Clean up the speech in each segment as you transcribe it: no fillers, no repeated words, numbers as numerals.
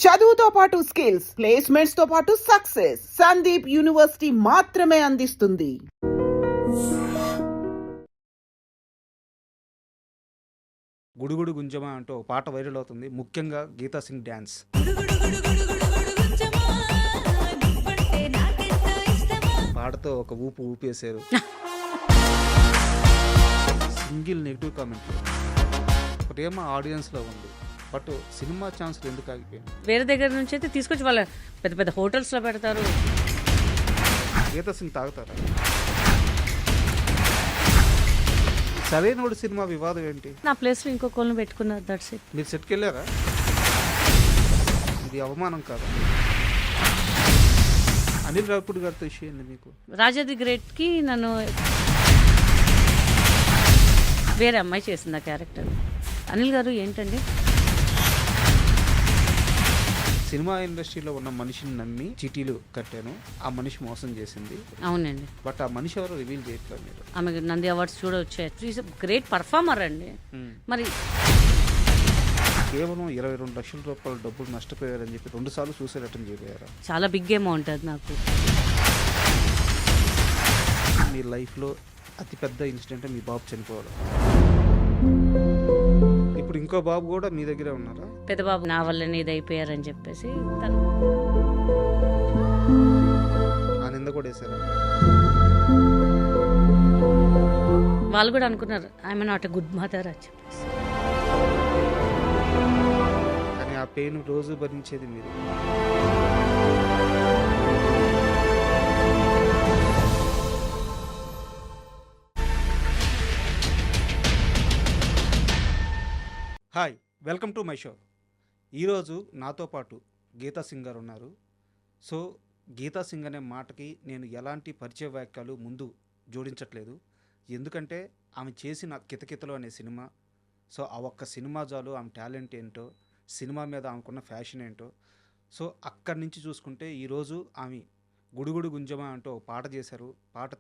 చదువుతో పాటు skills, placements తో పాటు సక్సెస్ సందీప్ యూనివర్సిటీ మాత్రమే అందిస్తుంది. గుడుగుడు గుంజమా అంటూ ఒక పాట వైరల్ అవుతుంది. ముఖ్యంగా గీతా సింగ్ డ్యాన్స్. పాటతో ఒక ఊపు ఊపేశారు. సింగిల్ నెగిటివ్ కామెంట్ ఒకటేమో ఆడియన్స్లో ఉంది, బట్ సినిమా ఛాన్స్లు ఎందుకు ఆగిపోయింది? వేరే దగ్గర నుంచి అయితే తీసుకొచ్చి వాళ్ళ పెద్ద పెద్ద హోటల్స్లో పెడతారు. గీతా సింగ్ తాగుతారా? సరైనోడు సినిమా వివాదం ఏంటి? నా ప్లేస్లో ఇంకొకళ్ళని పెట్టుకున్నారు. That's it. మీరు సెట్కి వెళ్ళారా? ఇది అవమానం కాదు. అనిల్ రావిపూడి గారితో ఇష్యూ ఏంది మీకు? రాజా ది గ్రేట్కి నన్ను వేరే అమ్మాయి చేసింది ఆ క్యారెక్టర్. అనిల్ గారు ఏంటండి, సినిమా ఇండస్ట్రీలో ఉన్న మనిషిని నమ్మి చీటీలు కట్టాను, ఆ మనిషి మోసం చేసింది. అవునండి, బట్ ఆ మనిషి ఎవరు రివీల్ చేయట్లేదు మీరు. ఆమె నంది అవార్డ్స్ కూడా వచ్చాయి. ఈజ్ గ్రేట్ పర్ఫార్మర్ అండి. మరి కేవలం 22 లక్షల రూపాయల డబ్బులు నష్టపోయారని చెప్పి 2 సార్లు సూసైడ్ అటెంప్ట్ చేయబోయారా? చాలా బిగ్ అమౌంట్ అది నాకు. మీ లైఫ్లో అతిపెద్ద ఇన్సిడెంట్ మీ బాబు చనిపోవడం. ఇప్పుడు ఇంకో బాబు కూడా మీ దగ్గరే ఉన్నారా? పెద్ద బాబు నా వల్లనే ఇది అయిపోయారని చెప్పేసి తను ఆ నింద కూడా వేసారా? వాళ్ళు కూడా అనుకున్నారు I'm not a good mother అని చెప్పేసి. కానీ ఆ పెయిన్ రోజు భరించేది మీరు. Hi, welcome to my show. ఈరోజు నాతో పాటు గీతా సింగ్ గారు ఉన్నారు. సో గీతా సింగ్ అనే మాటకి నేను ఎలాంటి పరిచయ వాక్యాలు ముందు జోడించట్లేదు, ఎందుకంటే ఆమె చేసిన కితకితలు అనే సినిమా. సో ఆ ఒక్క సినిమా చాలు ఆమె టాలెంట్ ఏంటో, సినిమా మీద ఆమెకున్న ఫ్యాషన్ ఏంటో. సో అక్కడి నుంచి చూసుకుంటే ఈరోజు ఆమె గుడుగుడు గుంజమా అంటూ ఒక పాట చేశారు. పాట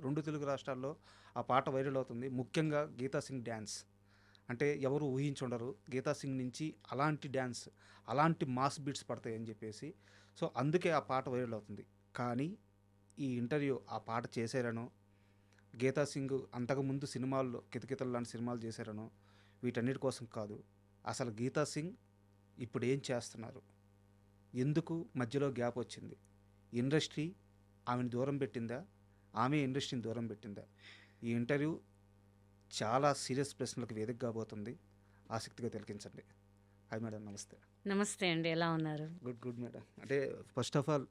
రెండు తెలుగు రాష్ట్రాల్లో ఆ పాట వైరల్ అవుతుంది. ముఖ్యంగా గీతా సింగ్ డ్యాన్స్ అంటే ఎవరు ఊహించుండరు. గీతా సింగ్ నుంచి అలాంటి డ్యాన్స్, అలాంటి మాస్ బీట్స్ పడతాయని చెప్పేసి. సో అందుకే ఆ పాట వైరల్ అవుతుంది. కానీ ఈ ఇంటర్వ్యూ ఆ పాట చేశారనో, గీతా సింగ్ అంతకుముందు సినిమాల్లో కితకితలు లాంటి సినిమాలు చేశారనో, వీటన్నిటి కోసం కాదు. అసలు గీతా సింగ్ ఇప్పుడు ఏం చేస్తున్నారు, ఎందుకు మధ్యలో గ్యాప్ వచ్చింది, ఇండస్ట్రీ ఆమెను దూరం పెట్టిందా, ఆమె ఇండస్ట్రీని దూరం పెట్టిందా? ఈ ఇంటర్వ్యూ చాలా సీరియస్ ప్రశ్నలకు వేదిక కాబోతుంది. ఆసక్తిగా తిలకించండి. హాయ్ మేడం, నమస్తే. నమస్తే అండి, ఎలా ఉన్నారు? Good madam. అంటే first of all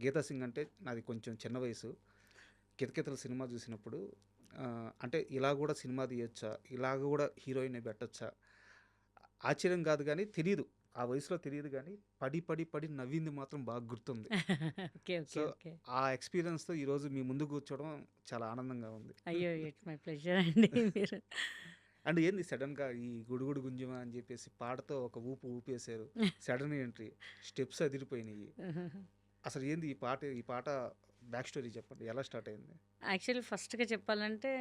Geeta Singh అంటే నాది కొంచెం చిన్న వయసు. కితకితల సినిమా చూసినప్పుడు అంటే ఇలా కూడా సినిమా తీయొచ్చా, ఇలా కూడా హీరోయిన్ పెట్టచ్చా, ఆశ్చర్యం కాదు కానీ తెలియదు, ఆ వయసులో తెలియదు. కానీ పడి పడి పడి నవ్వింది మాత్రం బాగా గుర్తుంది. సో ఆ ఎక్స్పీరియన్స్తో ఈరోజు మీ ముందు కూర్చోవడం చాలా ఆనందంగా ఉంది. అయ్యో, ఇట్స్ మై ప్లెజర్ అండి. మీరు అండ్ ఏంది సడన్గా ఈ గుడుగుడు గుంజమా అని చెప్పేసి పాటతో ఒక ఊపు ఊపేశారు. సడన్ ఎంట్రీ, స్టెప్స్ అదిరిపోయినాయి. అసలు ఏంది ఈ పాట బ్యాక్ స్టోరీ చెప్పండి, ఎలా స్టార్ట్ అయింది? యాక్చువల్లీ ఫస్ట్గా చెప్పాలంటే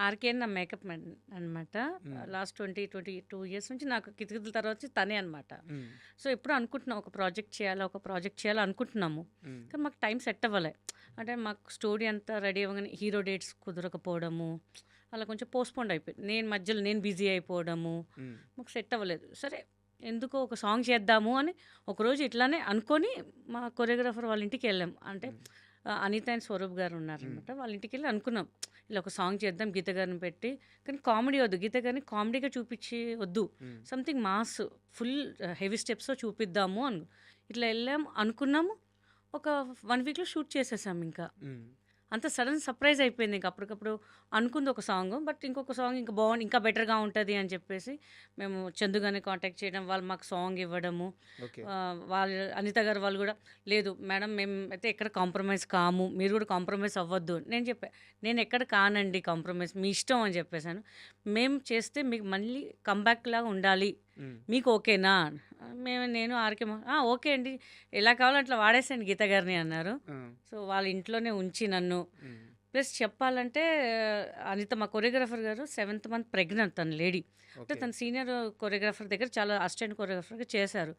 ఆర్కే నా మేకప్ మ్యాన్ అనమాట. లాస్ట్ 22 ఇయర్స్ నుంచి నాకు కితకితల తర్వాత వచ్చి తనే అనమాట. సో ఎప్పుడు అనుకుంటున్నాం ఒక ప్రాజెక్ట్ చేయాలి అనుకుంటున్నాము, కానీ మాకు టైం సెట్ అవ్వలే. అంటే మాకు స్టోరీ అంతా రెడీ అవ్వగానే హీరో డేట్స్ కుదరకపోవడము, అలా కొంచెం పోస్ట్పోండ్ అయిపోయింది. మధ్యలో నేను బిజీ అయిపోవడము, మాకు సెట్ అవ్వలేదు. సరే ఎందుకో ఒక సాంగ్ చేద్దాము అని ఒకరోజు ఇట్లానే అనుకొని మా కొరియోగ్రాఫర్ వాళ్ళ ఇంటికి వెళ్ళాం. అంటే అనిత అండ్ స్వరూప్ గారు ఉన్నారనమాట. వాళ్ళ ఇంటికి వెళ్ళి అనుకున్నాం ఇలా ఒక సాంగ్ చేద్దాం గీత గారిని పెట్టి, కానీ కామెడీ వద్దు, గీత గారిని కామెడీగా చూపించి వద్దు, సంథింగ్ మాస్ ఫుల్ హెవీ స్టెప్స్తో చూపిద్దాము అని ఇట్లా వెళ్ళాం అనుకున్నాము. ఒక 1 వీక్లో షూట్ చేసేసాం. ఇంకా అంత సడన్ సర్ప్రైజ్ అయిపోయింది. ఇంకా అప్పటికప్పుడు అనుకుంది ఒక సాంగ్, బట్ ఇంకొక సాంగ్ ఇంకా బాగుంది, ఇంకా బెటర్గా ఉంటుంది అని చెప్పేసి మేము చందుగానే కాంటాక్ట్ చేయడం, వాళ్ళు మాకు సాంగ్ ఇవ్వడము. వాళ్ళు అనిత గారు వాళ్ళు కూడా లేదు మేడం మేము అయితే ఎక్కడ కాంప్రమైజ్ కాము, మీరు కూడా కాంప్రమైజ్ అవ్వద్దు. నేను చెప్పా నేను ఎక్కడ కానండి కాంప్రమైజ్, మీ ఇష్టం అని చెప్పేశాను. మేము చేస్తే మీకు మళ్ళీ కంబ్యాక్ లాగా ఉండాలి, మీకు ఓకేనా? నేను ఆర్కే ఓకే అండి, ఎలా కావాలో అట్లా వాడేసాను గీత గారిని అన్నారు. సో వాళ్ళ ఇంట్లోనే ఉంచి నన్ను ప్లస్ చెప్పాలంటే అనిత మా కొరియోగ్రాఫర్ గారు 7th మంత్ ప్రెగ్నెంట్ తన లేడీ. అంటే తన సీనియర్ కొరియోగ్రాఫర్ దగ్గర చాలా అసిస్టెంట్ కొరియోగ్రాఫర్గా చేశారు.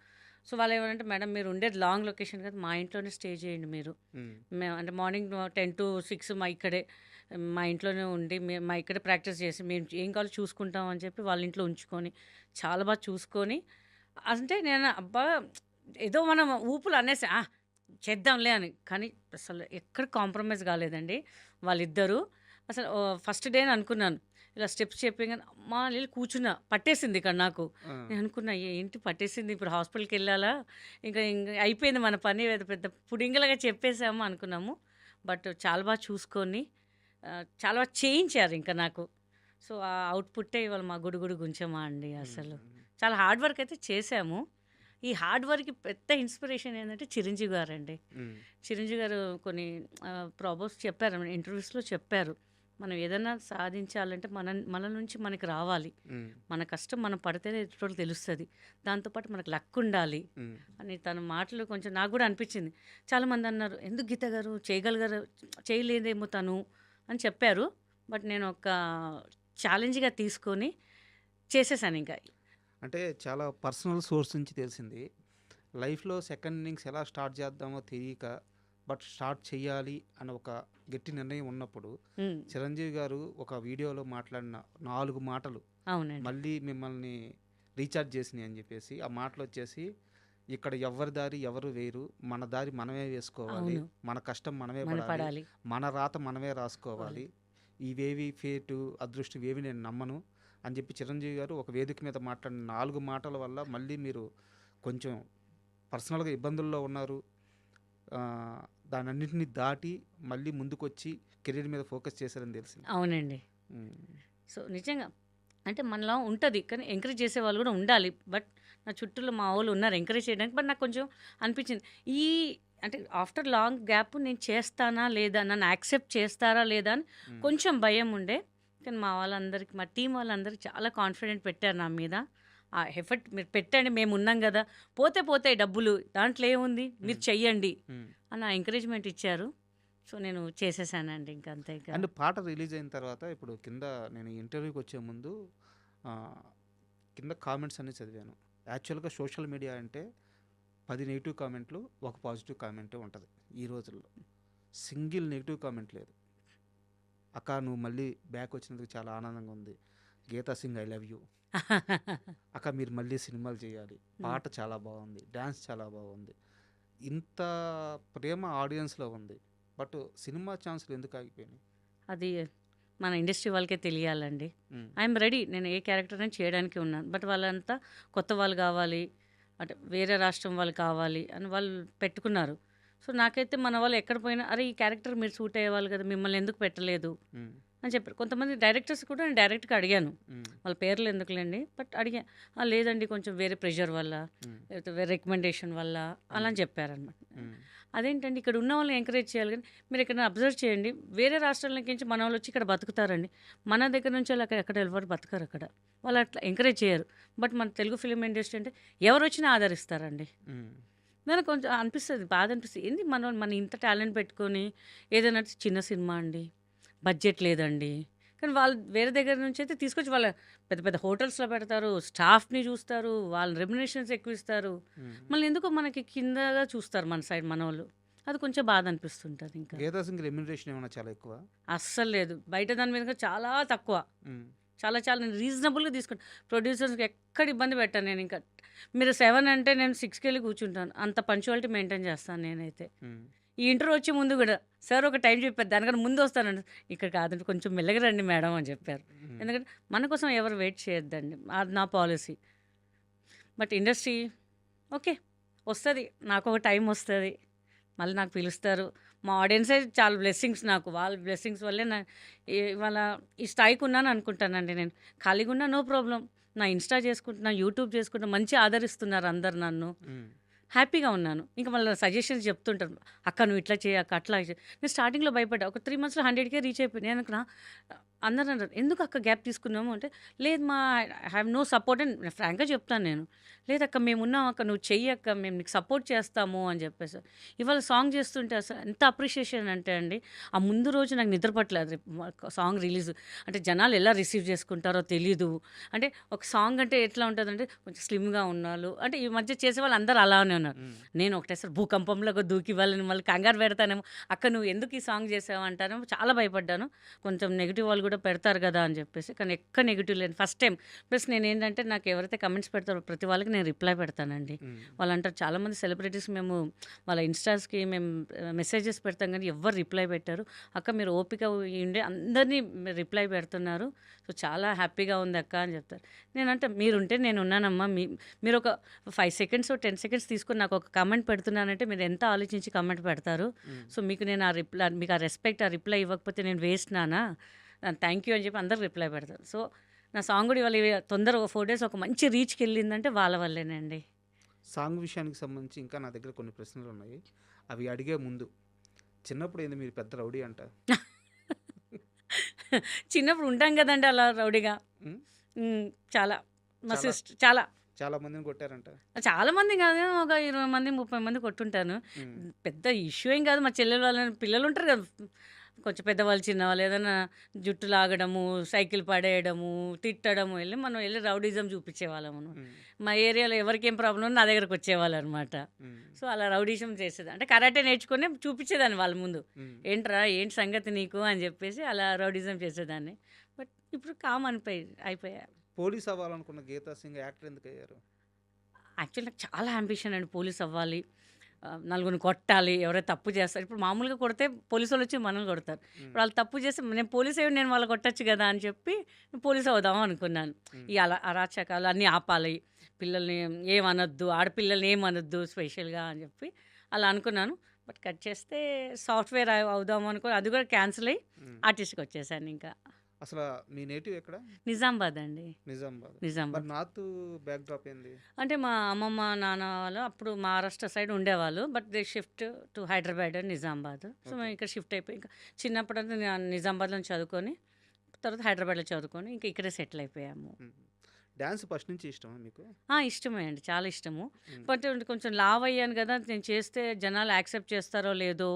సో వాళ్ళు ఏమంటే, మేడం మీరు ఉండేది లాంగ్ లొకేషన్ కదా, మా ఇంట్లోనే స్టే చేయండి మీరు. మేము అంటే మార్నింగ్ 10 to 6 మా ఇంట్లోనే ఉండి మా ఇక్కడే ప్రాక్టీస్ చేసి మేము ఏం కావాలో చూసుకుంటాం అని చెప్పి వాళ్ళ ఇంట్లో ఉంచుకొని చాలా బాగా చూసుకొని, అంటే నేను అబ్బా ఏదో మనం ఊపులు అనేసి చేద్దాంలే అని, కానీ అసలు ఎక్కడ కాంప్రమైజ్ కాలేదండి వాళ్ళిద్దరూ. అసలు ఫస్ట్ డే అనుకున్నాను ఇలా స్టెప్స్ చెప్పగానే అమ్మా వెళ్ళి కూర్చున్నా, పట్టేసింది ఇక్కడ నాకు. నేను అనుకున్నా ఏంటి పట్టేసింది, ఇప్పుడు హాస్పిటల్కి వెళ్ళాలా, ఇంకా ఇంకా అయిపోయింది మన పని, ఏదో పెద్ద పుడింగలాగా చెప్పేసాము అనుకున్నాము. బట్ చాలా బాగా చూసుకొని చాలా బాగా చేయించారు ఇంకా నాకు. సో ఆ అవుట్పుట్టే ఇవాళ మా గుడుగుడు గుంచమా అండి. అసలు చాలా హార్డ్ వర్క్ అయితే చేశాము. ఈ హార్డ్ వర్క్కి పెద్ద ఇన్స్పిరేషన్ ఏంటంటే చిరంజీవి గారు అండి. చిరంజీవి గారు కొన్ని ప్రాబ్లమ్స్ చెప్పారు, ఇంటర్వ్యూస్లో చెప్పారు, మనం ఏదైనా సాధించాలంటే మన నుంచి మనకి రావాలి, మన కష్టం మనం పడితేనే ఎదుటి తెలుస్తుంది, దాంతోపాటు మనకు లక్ ఉండాలి అని తన మాటలు కొంచెం నాకు కూడా అనిపించింది. చాలామంది అన్నారు ఎందుకు గీత గారు చేయగలగారు, చేయలేదేమో తను అని చెప్పారు. బట్ నేను ఒక ఛాలెంజ్గా తీసుకొని చేసేసాను. ఇంకా అంటే చాలా పర్సనల్ సోర్స్ నుంచి తెలిసింది. లైఫ్లో సెకండ్ ఇన్నింగ్స్ ఎలా స్టార్ట్ చేద్దామో తెలియక బట్ స్టార్ట్ చేయాలి అని ఒక గట్టి నిర్ణయం ఉన్నప్పుడు చిరంజీవి గారు ఒక వీడియోలో మాట్లాడిన 4 మాటలు అవునండి, మళ్ళీ మిమ్మల్ని రీఛార్జ్ చేసినాయి అని చెప్పేసి, ఆ మాటలు వచ్చేసి ఇక్కడ ఎవరి దారి ఎవరు వేరు, మన దారి మనమే వేసుకోవాలి, అవును, మన కష్టం మనమే మన పడాలి, పడాలి. మన రాత మనమే రాసుకోవాలి, ఇవేవి ఫేటు అదృష్టం ఇవేవి నేను నమ్మను అని చెప్పి చిరంజీవి గారు ఒక వేదిక మీద మాట్లాడిన 4 మాటల వల్ల మళ్ళీ మీరు కొంచెం పర్సనల్గా ఇబ్బందుల్లో ఉన్నారు. దానన్నింటినీ దాటి మళ్ళీ ముందుకొచ్చి కెరీర్ మీద ఫోకస్ చేశారని తెలిసింది. అవునండి. సో నిజంగా అంటే మనలో ఉంటుంది, కానీ ఎంకరేజ్ చేసే వాళ్ళు కూడా ఉండాలి. బట్ నా చుట్టూలో మా వాళ్ళు ఉన్నారు ఎంకరేజ్ చేయడానికి. బట్ నాకు కొంచెం అనిపించింది ఈ అంటే ఆఫ్టర్ లాంగ్ గ్యాప్ నేను చేస్తానా లేదా, నన్ను యాక్సెప్ట్ చేస్తారా లేదా అని కొంచెం భయం ఉండే. కానీ మా వాళ్ళందరికీ, మా టీం వాళ్ళందరికీ చాలా కాన్ఫిడెంట్ పెట్టారు నా మీద. ఆ ఎఫర్ట్ మీరు పెట్టండి, మేము ఉన్నాం కదా, పోతాయి డబ్బులు, దాంట్లో ఏముంది, మీరు చెయ్యండి అన్న ఎంకరేజ్మెంట్ ఇచ్చారు. సో నేను చేసేసానండి ఇంకా అంతే. అండ్ పాట రిలీజ్ అయిన తర్వాత ఇప్పుడు కింద నేను ఇంటర్వ్యూకి వచ్చే ముందు కింద కామెంట్స్ అన్ని చదివాను. యాక్చువల్గా సోషల్ మీడియా అంటే 10 నెగిటివ్ కామెంట్లు, 1 పాజిటివ్ కామెంటే ఉంటుంది. ఈ రోజుల్లో సింగిల్ నెగిటివ్ కామెంట్ లేదు. అక్క నువ్వు మళ్ళీ బ్యాక్ వచ్చినందుకు చాలా ఆనందంగా ఉంది, Geeta Singh I love you, అక్క మీరు మళ్ళీ సినిమాలు చేయాలి, పాట చాలా బాగుంది, డ్యాన్స్ చాలా బాగుంది, ఇంత ప్రేమ ఆడియన్స్లో ఉంది, బట్ సినిమా ఛాన్సులు ఎందుకు ఆగిపోయినాయి? అది మన ఇండస్ట్రీ వాళ్ళకే తెలియాలండి. ఐఎమ్ రెడీ, నేను ఏ క్యారెక్టర్ అని చేయడానికి ఉన్నాను. బట్ వాళ్ళంతా కొత్త వాళ్ళు కావాలి, అంటే వేరే రాష్ట్రం వాళ్ళు కావాలి అని వాళ్ళు పెట్టుకున్నారు. సో నాకైతే మన వాళ్ళు ఎక్కడ పోయినా అరే ఈ క్యారెక్టర్ మీరు సూట్ అయ్యేవాళ్ళు కదా, మిమ్మల్ని ఎందుకు పెట్టలేదు అని చెప్పారు. కొంతమంది డైరెక్టర్స్ కూడా నేను డైరెక్ట్గా అడిగాను, వాళ్ళ పేర్లు ఎందుకులేండి, బట్ అడిగా లేదండి కొంచెం వేరే ప్రెషర్ వల్ల, లేకపోతే వేరే రికమెండేషన్ వల్ల అలా అని చెప్పారనమాట. అదేంటండి ఇక్కడ ఉన్న వాళ్ళని ఎంకరేజ్ చేయాలి, కానీ మీరు ఇక్కడ అబ్జర్వ్ చేయండి, వేరే రాష్ట్రాలకి నుంచి మన వాళ్ళు వచ్చి ఇక్కడ బతుకుతారండి, మన దగ్గర నుంచి వాళ్ళు ఎక్కడ ఎవరు బతకరు, అక్కడ వాళ్ళు అట్లా ఎంకరేజ్ చేయరు. బట్ మన తెలుగు ఫిలిం ఇండస్ట్రీ అంటే ఎవరు వచ్చినా ఆదరిస్తారండి. నాకు కొంచెం అనిపిస్తుంది, బాధ అనిపిస్తుంది, ఏంది మన ఇంత టాలెంట్ పెట్టుకొని ఏదైనా చిన్న సినిమా అండి, బడ్జెట్ లేదండి, కానీ వాళ్ళు వేరే దగ్గర నుంచి అయితే తీసుకొచ్చి వాళ్ళ పెద్ద పెద్ద హోటల్స్లో పెడతారు, స్టాఫ్ని చూస్తారు, వాళ్ళ రెమ్యునరేషన్స్ ఎక్కువ ఇస్తారు, మళ్ళీ ఎందుకో మనకి కిందగా చూస్తారు మన సైడ్ మన వాళ్ళు. అది కొంచెం బాధ అనిపిస్తుంటుంది. ఇంకా గీతా సింగ్ రెమ్యునరేషన్ ఏమైనా చాలా ఎక్కువ? అస్సలు లేదు, బయట దాని మీద చాలా తక్కువ, చాలా నేను రీజనబుల్గా తీసుకుంటాను. ప్రొడ్యూసర్స్కి ఎక్కడ ఇబ్బంది పెట్టాను నేను. ఇంకా మీరు 7 అంటే నేను 6కి వెళ్ళి కూర్చుంటాను, అంత పంచువాలిటీ మెయింటైన్ చేస్తాను నేనైతే. ఈ ఇంటర్వ్యూ వచ్చే ముందు కూడా సార్ ఒక టైం చెప్పారు, దానికన్నా ముందు వస్తానండి, ఇక్కడ కాదండి కొంచెం మెల్లగా రండి మేడం అని చెప్పారు. ఎందుకంటే మన కోసం ఎవరు వెయిట్ చేయొద్దండి, అది నా పాలసీ. బట్ ఇండస్ట్రీ ఓకే వస్తుంది, నాకు ఒక టైం వస్తుంది, మళ్ళీ నాకు పిలుస్తారు. మా ఆడియన్సే చాలా బ్లెస్సింగ్స్, నాకు వాళ్ళ బ్లెస్సింగ్స్ వల్లే ఇవాళ ఈ స్థాయికి ఉన్నాను అనుకుంటానండి. నేను ఖాళీగా ఉన్నా నో ప్రాబ్లం, నా ఇన్స్టా చేసుకుంటున్నా, యూట్యూబ్ చేసుకుంటున్నా, మంచి ఆదరిస్తున్నారు అందరు నన్ను, హ్యాపీగా ఉన్నాను. ఇంకా మళ్ళీ సజెషన్స్ చెప్తుంటారు, అక్క నువ్వు ఇట్లా చేయి, అక్క అట్లా చేయి. నేను స్టార్టింగ్లో భయపడ్డా, ఒక 3 monthsలో 100K రీచ్ అయిపోయింది. నేను అనుకున్నా అందరూ అన్నారు, "ఎందుకు అక్క గ్యాప్ తీసుకున్నాము?" అంటే, "లేదు మా ఐ హావ్ నో సపోర్ట్" అని ఫ్రాంక్‌గా చెప్తాను నేను. "లేదక్క మేమున్నాం అక్క, నువ్వు చెయ్యి అక్క, మేము నీకు సపోర్ట్ చేస్తాము" అని చెప్పేసి. ఇవాళ సాంగ్ చేస్తుంటే అసలు ఎంత అప్రిషియేషన్ అంటే అండి, ఆ ముందు రోజు నాకు నిద్ర పట్టలేదు. సాంగ్ రిలీజ్ అంటే జనాలు ఎలా రిసీవ్ చేసుకుంటారో తెలీదు. అంటే ఒక సాంగ్ అంటే ఎట్లా ఉంటుందంటే కొంచెం స్లిమ్‌గా ఉన్నాళ్ళు అంటే ఈ మధ్య చేసేవాళ్ళు అందరూ అలానే ఉన్నారు. హ్మ్. నేను ఒకటేసారి భూకంపంలాగా దూకి వాళ్ళని మళ్ళీ కంగారు పెడతానేమో, "అక్క నువ్వు ఎందుకు ఈ సాంగ్ చేసావు" అంటారేమో, చాలా భయపడ్డాను. కొంచెం నెగిటివ్ వాళ్ళు కూడా పెడతారు కదా అని చెప్పేసి, కానీ ఎక్కడ నెగిటివ్ లేదు ఫస్ట్ టైం. ప్లస్ నేనేంటంటే నాకు ఎవరైతే కమెంట్స్ పెడతారో ప్రతి వాళ్ళకి నేను రిప్లై పెడతానండి. హ్మ్. వాళ్ళు అంటారు చాలామంది సెలబ్రిటీస్ మేము వాళ్ళ ఇన్స్టాస్కి మేము మెసేజెస్ పెడతాం కానీ ఎవ్వరు రిప్లై పెట్టారు. అక్క మీరు ఓపిక ఉండి అందరినీ రిప్లై పెడుతున్నారు, సో చాలా హ్యాపీగా ఉంది అక్క అని చెప్తారు. నేనంటే మీరుంటే నేను ఉన్నానమ్మా, మీరు ఒక 5 సెకండ్స్ 10 సెకండ్స్ తీసుకొని నాకు ఒక కమెంట్ పెడుతున్నానంటే మీరు ఎంత ఆలోచించి కమెంట్ పెడతారు. హ్మ్. సో మీకు నేను ఆ రిప్లై మీకు ఆ రెస్పెక్ట్ ఆ రిప్లై ఇవ్వకపోతే నేను వేస్ట్ నానా, థ్యాంక్ యూ అని చెప్పి అందరు రిప్లై పెడతారు. సో నా సాంగ్ కూడా ఇవాళ తొందరగా 4 డేస్ ఒక మంచి రీచ్కి వెళ్ళిందంటే వాళ్ళ వల్లేనండి. సాంగ్ విషయానికి సంబంధించి ఇంకా నా దగ్గర కొన్ని ప్రశ్నలు ఉన్నాయి. అవి అడిగే ముందు చిన్నప్పుడు ఏంది మీరు పెద్ద రౌడీ అంట? చిన్నప్పుడు ఉంటాం కదండి అలా రౌడీగా. హ్మ్. చాలా మా చాలా సిస్టర్ చాలా చాలా మందిని కొట్టారంట. చాలా మంది కాదు, ఒక 20 మంది 30 మంది కొట్టుంటాను. హ్మ్. పెద్ద ఇష్యూ ఏం కాదు. మా చెల్లెలు వాళ్ళ పిల్లలు ఉంటారు కదా, కొంచెం పెద్దవాళ్ళు చిన్నవాళ్ళు ఏదైనా జుట్టు లాగడము, సైకిల్ పడేయడము, తిట్టడము, మనం వెళ్ళి రౌడీజం చూపించేవాళ్ళము. హ్మ్. మా ఏరియాలో ఎవరికేం ప్రాబ్లం ఉన్నా నా దగ్గరకు వచ్చేవాళ్ళు అనమాట. హ్మ్. సో అలా రౌడీజం చేసేది అంటే కరాటే నేర్చుకుని చూపించేదాన్ని వాళ్ళ ముందు. హ్మ్. ఏంట్రా ఏంటి సంగతి నీకు అని చెప్పేసి అలా రౌడీజం చేసేదాన్ని. బట్ ఇప్పుడు కామ్ అయిపోయా. పోలీస్ అవ్వాలనుకున్న గీతా సింగ్ యాక్టర్ ఎందుకు అయ్యారు? యాక్చువల్లీ నాకు చాలా అంబిషన్ అండి, పోలీస్ అవ్వాలి, నలుగురిని కొట్టాలి, ఎవరైతే తప్పు చేస్తారు. ఇప్పుడు మామూలుగా కొడితే పోలీసు వాళ్ళు వచ్చి మనల్ని కొడతారు. హ్మ్. ఇప్పుడు వాళ్ళు తప్పు చేస్తే నేను పోలీస్ అయ్యి నేను వాళ్ళు కొట్టచ్చు కదా అని చెప్పి పోలీస్ అవుదాం అనుకున్నాను. హ్మ్. ఈ అరాచకాలు అన్నీ ఆపాలి, పిల్లల్ని ఏమనొద్దు, ఆడపిల్లల్ని ఏమనొద్దు స్పెషల్గా అని చెప్పి అలా అనుకున్నాను. బట్ కట్ చేస్తే సాఫ్ట్వేర్ అవుదాం అనుకో, అది కూడా క్యాన్సిల్ అయ్యి హ్మ్. ఆర్టిస్ట్కి వచ్చేసాను. ఇంకా అసలు మీ నేటివ్ ఎక్కడ? నిజామాబాద్ అండి. నిజామాబాద్. మరి నిజామాబాద్ నార్త్ బ్యాక్ డ్రాప్ ఏంది? అంటే మా అమ్మమ్మ నాన్న వాళ్ళు అప్పుడు మహారాష్ట్ర సైడ్ ఉండేవాళ్ళు. But they shift to Hyderabad and Nizamabad. So మేము ఓకే. ఇక్కడ షిఫ్ట్ అయిపోయి ఇంకా చిన్నప్పుడంతా నేను నిజామాబాద్లో చదువుకొని తర్వాత హైదరాబాద్లో చదువుకొని ఇంకా ఇక్కడే సెటిల్ అయిపోయాము. హ్మ్. డాన్స్ ఫస్ట్ నుంచి ఇష్టమా మీకు? ఇష్టమే అండి, చాలా ఇష్టము. హ్మ్. బట్ కొంచెం లావ్ అయ్యాను కదా, నేను చేస్తే జనాలు యాక్సెప్ట్ చేస్తారో లేదో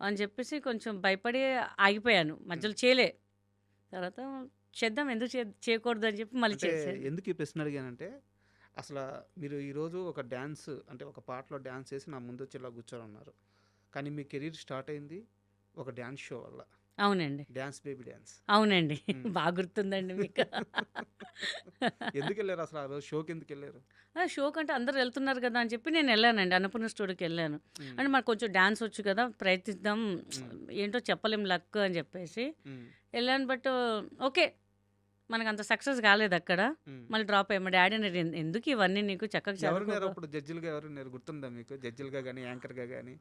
అని చెప్పేసి కొంచెం భయపడి ఆగిపోయాను, హ్మ్. మధ్యలో చేయలే. తర్వాత చేద్దాం, ఎందుకు చేయకూడదు అని చెప్పి మళ్ళీ అంటే చేశాను. ఎందుకు ఈ ప్రశ్న అడిగానంటే అసలు మీరు ఈరోజు ఒక డ్యాన్స్ అంటే ఒక పాటలో డ్యాన్స్ చేసి నా ముందు వచ్చి ఇలా కూర్చొని ఉన్నారు. కానీ మీ కెరీర్ స్టార్ట్ అయింది ఒక డ్యాన్స్ షో వల్ల. అవునండి, డ్యాన్స్ బేబీ డ్యాన్స్. అవునండి. హ్మ్. బాగా గుర్తుందండి మీకు. ఎందుకు వెళ్ళారు అసలు ఆ రోజు షోకి ఎందుకు వెళ్ళారు? షో కంటే అందరూ వెళ్తున్నారు కదా అని చెప్పి నేను వెళ్ళానండి, అన్నపూర్ణ స్టూడియోకి వెళ్ళాను. హ్మ్. అంటే మాకు కొంచెం డాన్స్ వచ్చు కదా, ప్రయత్నిద్దాం, హ్మ్. ఏంటో చెప్పలేం లక్ అని చెప్పేసి హ్మ్. వెళ్ళాను. బట్ ఓకే, మనకు అంత సక్సెస్ కాలేదు అక్కడ. హ్మ్. మళ్ళీ డ్రాప్ అయ్యాము. మా డాడీ అన్నాడు, ఎందుకు ఇవన్నీ నీకు చక్కగా ఎవరున్నారు చదువుకో." అప్పుడు జడ్జిలుగా ఎవరున్నారు గుర్తుందా మీకు? జడ్జిలుగా కానీ యాంకర్గా కానీ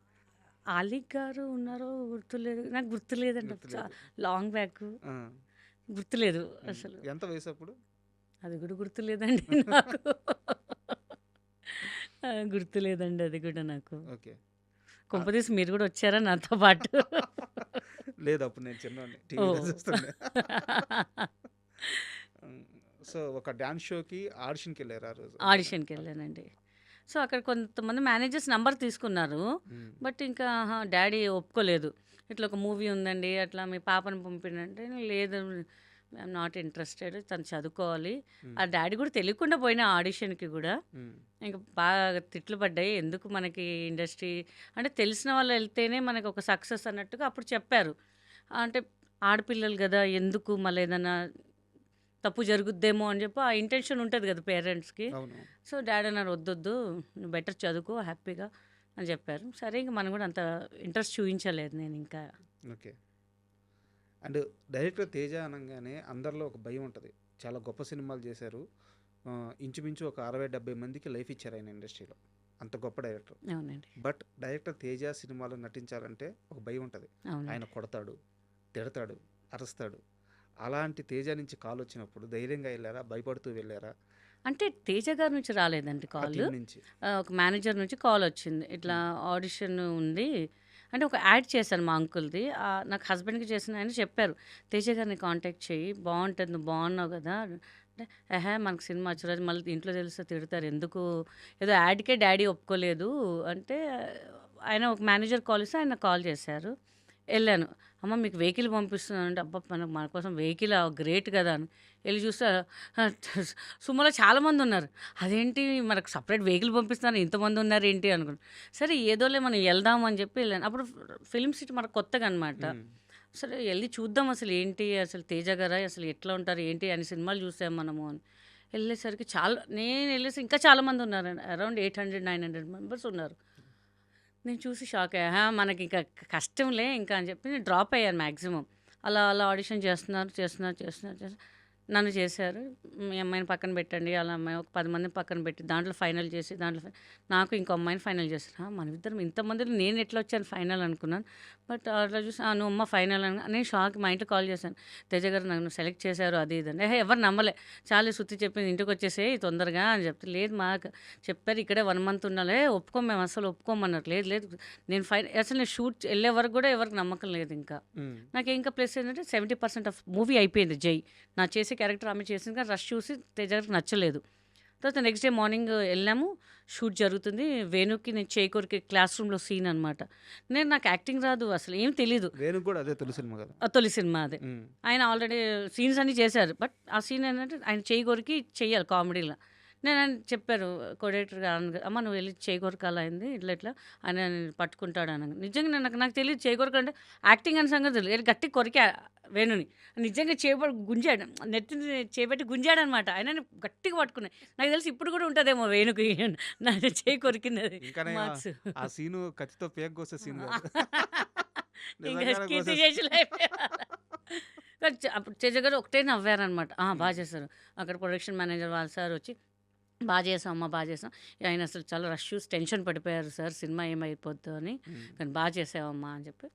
ఆలిక్ గారు ఉన్నారో గుర్తులేదు, నాకు గుర్తులేదండి. గుర్తులేదు. లాంగ్ బ్యాక్ ఆ. గుర్తులేదు హ్మ్. అసలు. ఎంత వయసు అప్పుడు? అది కూడా గుర్తులేదండి నాకు. గుర్తులేదండి అది కూడా నాకు. ఓకే. ఆ, కొంపదీసి మీరు కూడా వచ్చారా నాతో పాటు? లేదు అప్పుడు నేను చిన్నోడిని ఓ. టీవీలో చూస్తుండే. హ్మ్. సో ఒక డ్యాన్స్ షోకి ఆడిషన్కి వెళ్ళారు ఆ రోజు అంతేనా? ఆడిషన్కి వెళ్ళానండి. సో అక్కడ కొంతమంది మేనేజర్స్ నంబర్ తీసుకున్నారు. హ్మ్. బట్ ఇంకా డాడీ ఒప్పుకోలేదు. ఇట్లా ఒక మూవీ ఉందండి, అట్లా మీ పాపను పంపినంటే, లేదు ఐఎమ్ నాట్ ఇంట్రెస్టెడ్, తను చదువుకోవాలి. హ్మ్. ఆ డాడీ కూడా తెలియకుండా పోయిన ఆడిషన్కి కూడా. హ్మ్. ఇంకా బాగా తిట్లు పడ్డాయి, ఎందుకు మనకి ఇండస్ట్రీ అంటే తెలిసిన వాళ్ళు వెళ్తేనే మనకు ఒక సక్సెస్ అన్నట్టుగా అప్పుడు చెప్పారు. అంటే ఆడపిల్లలు కదా, ఎందుకు మళ్ళీ ఏదైనా తప్పు జరుగుద్దేమో అని చెప్పి ఆ ఇంటెన్షన్ ఉంటుంది కదా పేరెంట్స్కి. అవును. సో డాడీ అన్నారు, వద్దొద్దు నువ్వు బెటర్ చదువుకో హ్యాపీగా అని చెప్పారు. సరే ఇంక మనం కూడా అంత ఇంట్రెస్ట్ చూపించలేదు నేను ఇంకా. ఓకే. అండ్ డైరెక్టర్ తేజ అనగానే అందరిలో ఒక భయం ఉంటుంది. చాలా గొప్ప సినిమాలు చేశారు. ఇంచుమించు ఒక 60-70 మందికి లైఫ్ ఇచ్చారు ఆయన ఇండస్ట్రీలో. అంత గొప్ప డైరెక్టర్. అవునండి, బట్ డైరెక్టర్ తేజ సినిమాలో నటించాలంటే ఒక భయం ఉంటుంది. ఆయన అవునండి. కొడతాడు, తిడతాడు, అరుస్తాడు. అలాంటి తేజ నుంచి కాల్ వచ్చినప్పుడు ధైర్యంగా వెళ్ళారా? భయపడుతూ వెళ్ళారా? అంటే తేజ గారి నుంచి రాలేదండి ఆ కాల్. టీం నుంచి. ఒక మేనేజర్ నుంచి కాల్ వచ్చింది, ఇట్లా హ్మ్. ఆడిషన్ ఉంది, అంటే ఒక యాడ్ చేశాను మా అంకుల్‌ది. నాకు హస్బెండ్‌కి చేసిన ఆయన చెప్పారు. "తేజ గారిని కాంటాక్ట్ చెయ్యి. బావుంటది. నువ్వు బాగున్నావు గదా!" అంటే, "ఎహే! మనకు సినిమా వచ్చేరోజు మళ్ళీ ఇంట్లో తెలిస్తే తిడతారు. ఎందుకు ఏదో యాడ్‌కే డ్యాడీ ఒప్పుకోలేదు" అంటే ఆయన ఒక మేనేజర్ కాల్ చేస్తే ఆయన కాల్ చేశారు. ఎళ్ళాను. "అమ్మ మీకు వెహికల్ పంపిస్తున్నాను" అంటే, అబ్బా! మన కోసం వెహికలా గ్రేట్ కదా! అని. ఎళ్లి చూస్తే సుమోలో చాలామందున్నారు. అదేంటి మనకు సెపరేట్ వెహికల్ పంపిస్తున్నారు ఇంతమందున్నారేంటి అనుకున్నా. సరే ఏదోలే మనం ఎళ్దాం అని చెప్పి ఎళ్ళాను. అప్పుడు ఫిల్మ్ సిటీ మనకు కొత్తగా అనమాట. హ్మ్. సరే ఎళ్లి చూద్దాం అసలు ఏంటి, అసలు 'తేజ' గారా అసలు ఎట్లా ఉంటారు ఏంటి అని సినిమాలు చూసాం మనము అని. ఎళ్ళేసరికి నేను ఎళ్ళేసి ఇంకా చాలామందున్నారండి. అరౌండ్ 800, 900 మెంబర్స్ ఉన్నారు. నేను చూసి షాక్ అయ్యా. మనకింక కష్టంలే ఇంకా అని చెప్పి నేను డ్రాప్ అయ్యాను మాక్సిమం. అలా ఆడిషన్ చేస్తున్నారు. నన్ను చేశారు. మీ అమ్మాయిని పక్కన పెట్టండి. అలా అమ్మాయి ఒక 10 మందిని పక్కన పెట్టి దాంట్లో ఫైనల్ చేసి నాకు ఇంకో అమ్మాయిని ఫైనల్ చేశారు. మనమిద్దరం ఇంతమందిలో నేను ఎట్లా వచ్చాను ఫైనల్ అనుకున్నాను. బట్ అట్లా చూసి నువ్వు అమ్మ ఫైనల్ అని నేను షాక్. మా ఇంట్లో కాల్ చేశాను. తేజ గారు నన్ను సెలెక్ట్ చేశారు అది ఇది అని. ఎవరు నమ్మలే. చాలు శృతి చెప్పింది ఇంటికి వచ్చేసేయి తొందరగా అని చెప్తే, లేదు మాకు చెప్పారు ఇక్కడే 1 మంత్ ఉండాలి. ఒప్పుకోం మేము అసలు ఒప్పుకోమన్నారు. లేదు నేను అసలు నేను షూట్ వెళ్ళే వరకు కూడా ఎవరికి నమ్మకం లేదు ఇంకా. హ్మ్. నాకు ఇంకా ప్లస్ ఏంటంటే 70% ఆఫ్ మూవీ అయిపోయింది 'జై'. నా చేసే క్యారెక్టర్ ఆమె చేసింది కానీ రష్ చూసి తేజ గారికి నచ్చలేదు. తర్వాత నెక్స్ట్ డే మార్నింగ్ వెళ్ళాము. షూట్ జరుగుతుంది. వేణుకి నేను చేయి కొరికి క్లాస్ రూమ్‌లో సీన్ అనమాట. నాకు యాక్టింగ్ రాదు. అసలు ఏం తెలీదు. వేణుకి కూడా అదే తొలి సినిమా కదా! తొలి సినిమా అదే. హ్మ్. ఆయన ఆల్రెడీ సీన్స్ అన్నీ చేశారు. బట్ ఆ సీన్ ఏంటంటే ఆయన చేయి కొరికి చెయ్యాలి కామెడీలో. ఆయన చెప్పారు కొరియోగ్రాఫర్‌గా అమ్మ నువ్వు వెళ్ళి చేయి కొరకాలి అయింది ఇట్లా ఆయన నిన్ను పట్టుకుంటాడు అనగా. నిజంగా నాకు తెలియదు చేయి కొరకంటే యాక్టింగ్ అనే సంగతి తెలియదు. గట్టిగా కొరికా వేణుని. నిజంగా చేపట్టి గుంజాడు. నెత్తిని చేపెట్టి గుంజాడనమాట. ఆయన గట్టిగా పట్టుకున్నాయి. నాకు తెలిసి ఇప్పుడు కూడా ఉంటదేమో వేణుకి నా చేయి కొరికినది ఇంకానే మార్క్స్. ఆ సీను కత్తితో పేక కోసే సీన్ కాదు. ఇంకా నిజంగానే కీర్తి కోసేసి చేతులు అయిపోయారు. కానీ అప్పుడు తేజ గారు ఒకటే నవ్వారనమాట. బాగా చేశారు. అక్కడ ప్రొడక్షన్ మేనేజర్ వాళ్ళ సార్ వచ్చి బాగా చేసాం అమ్మ బాగా చేసాం. ఆయన అసలు చాలా రష్ చూసి టెన్షన్ పడిపోయారు సార్ సినిమా ఏమైపోద్దో అని. హ్మ్. కానీ బాగా చేసావమ్మా అని చెప్పి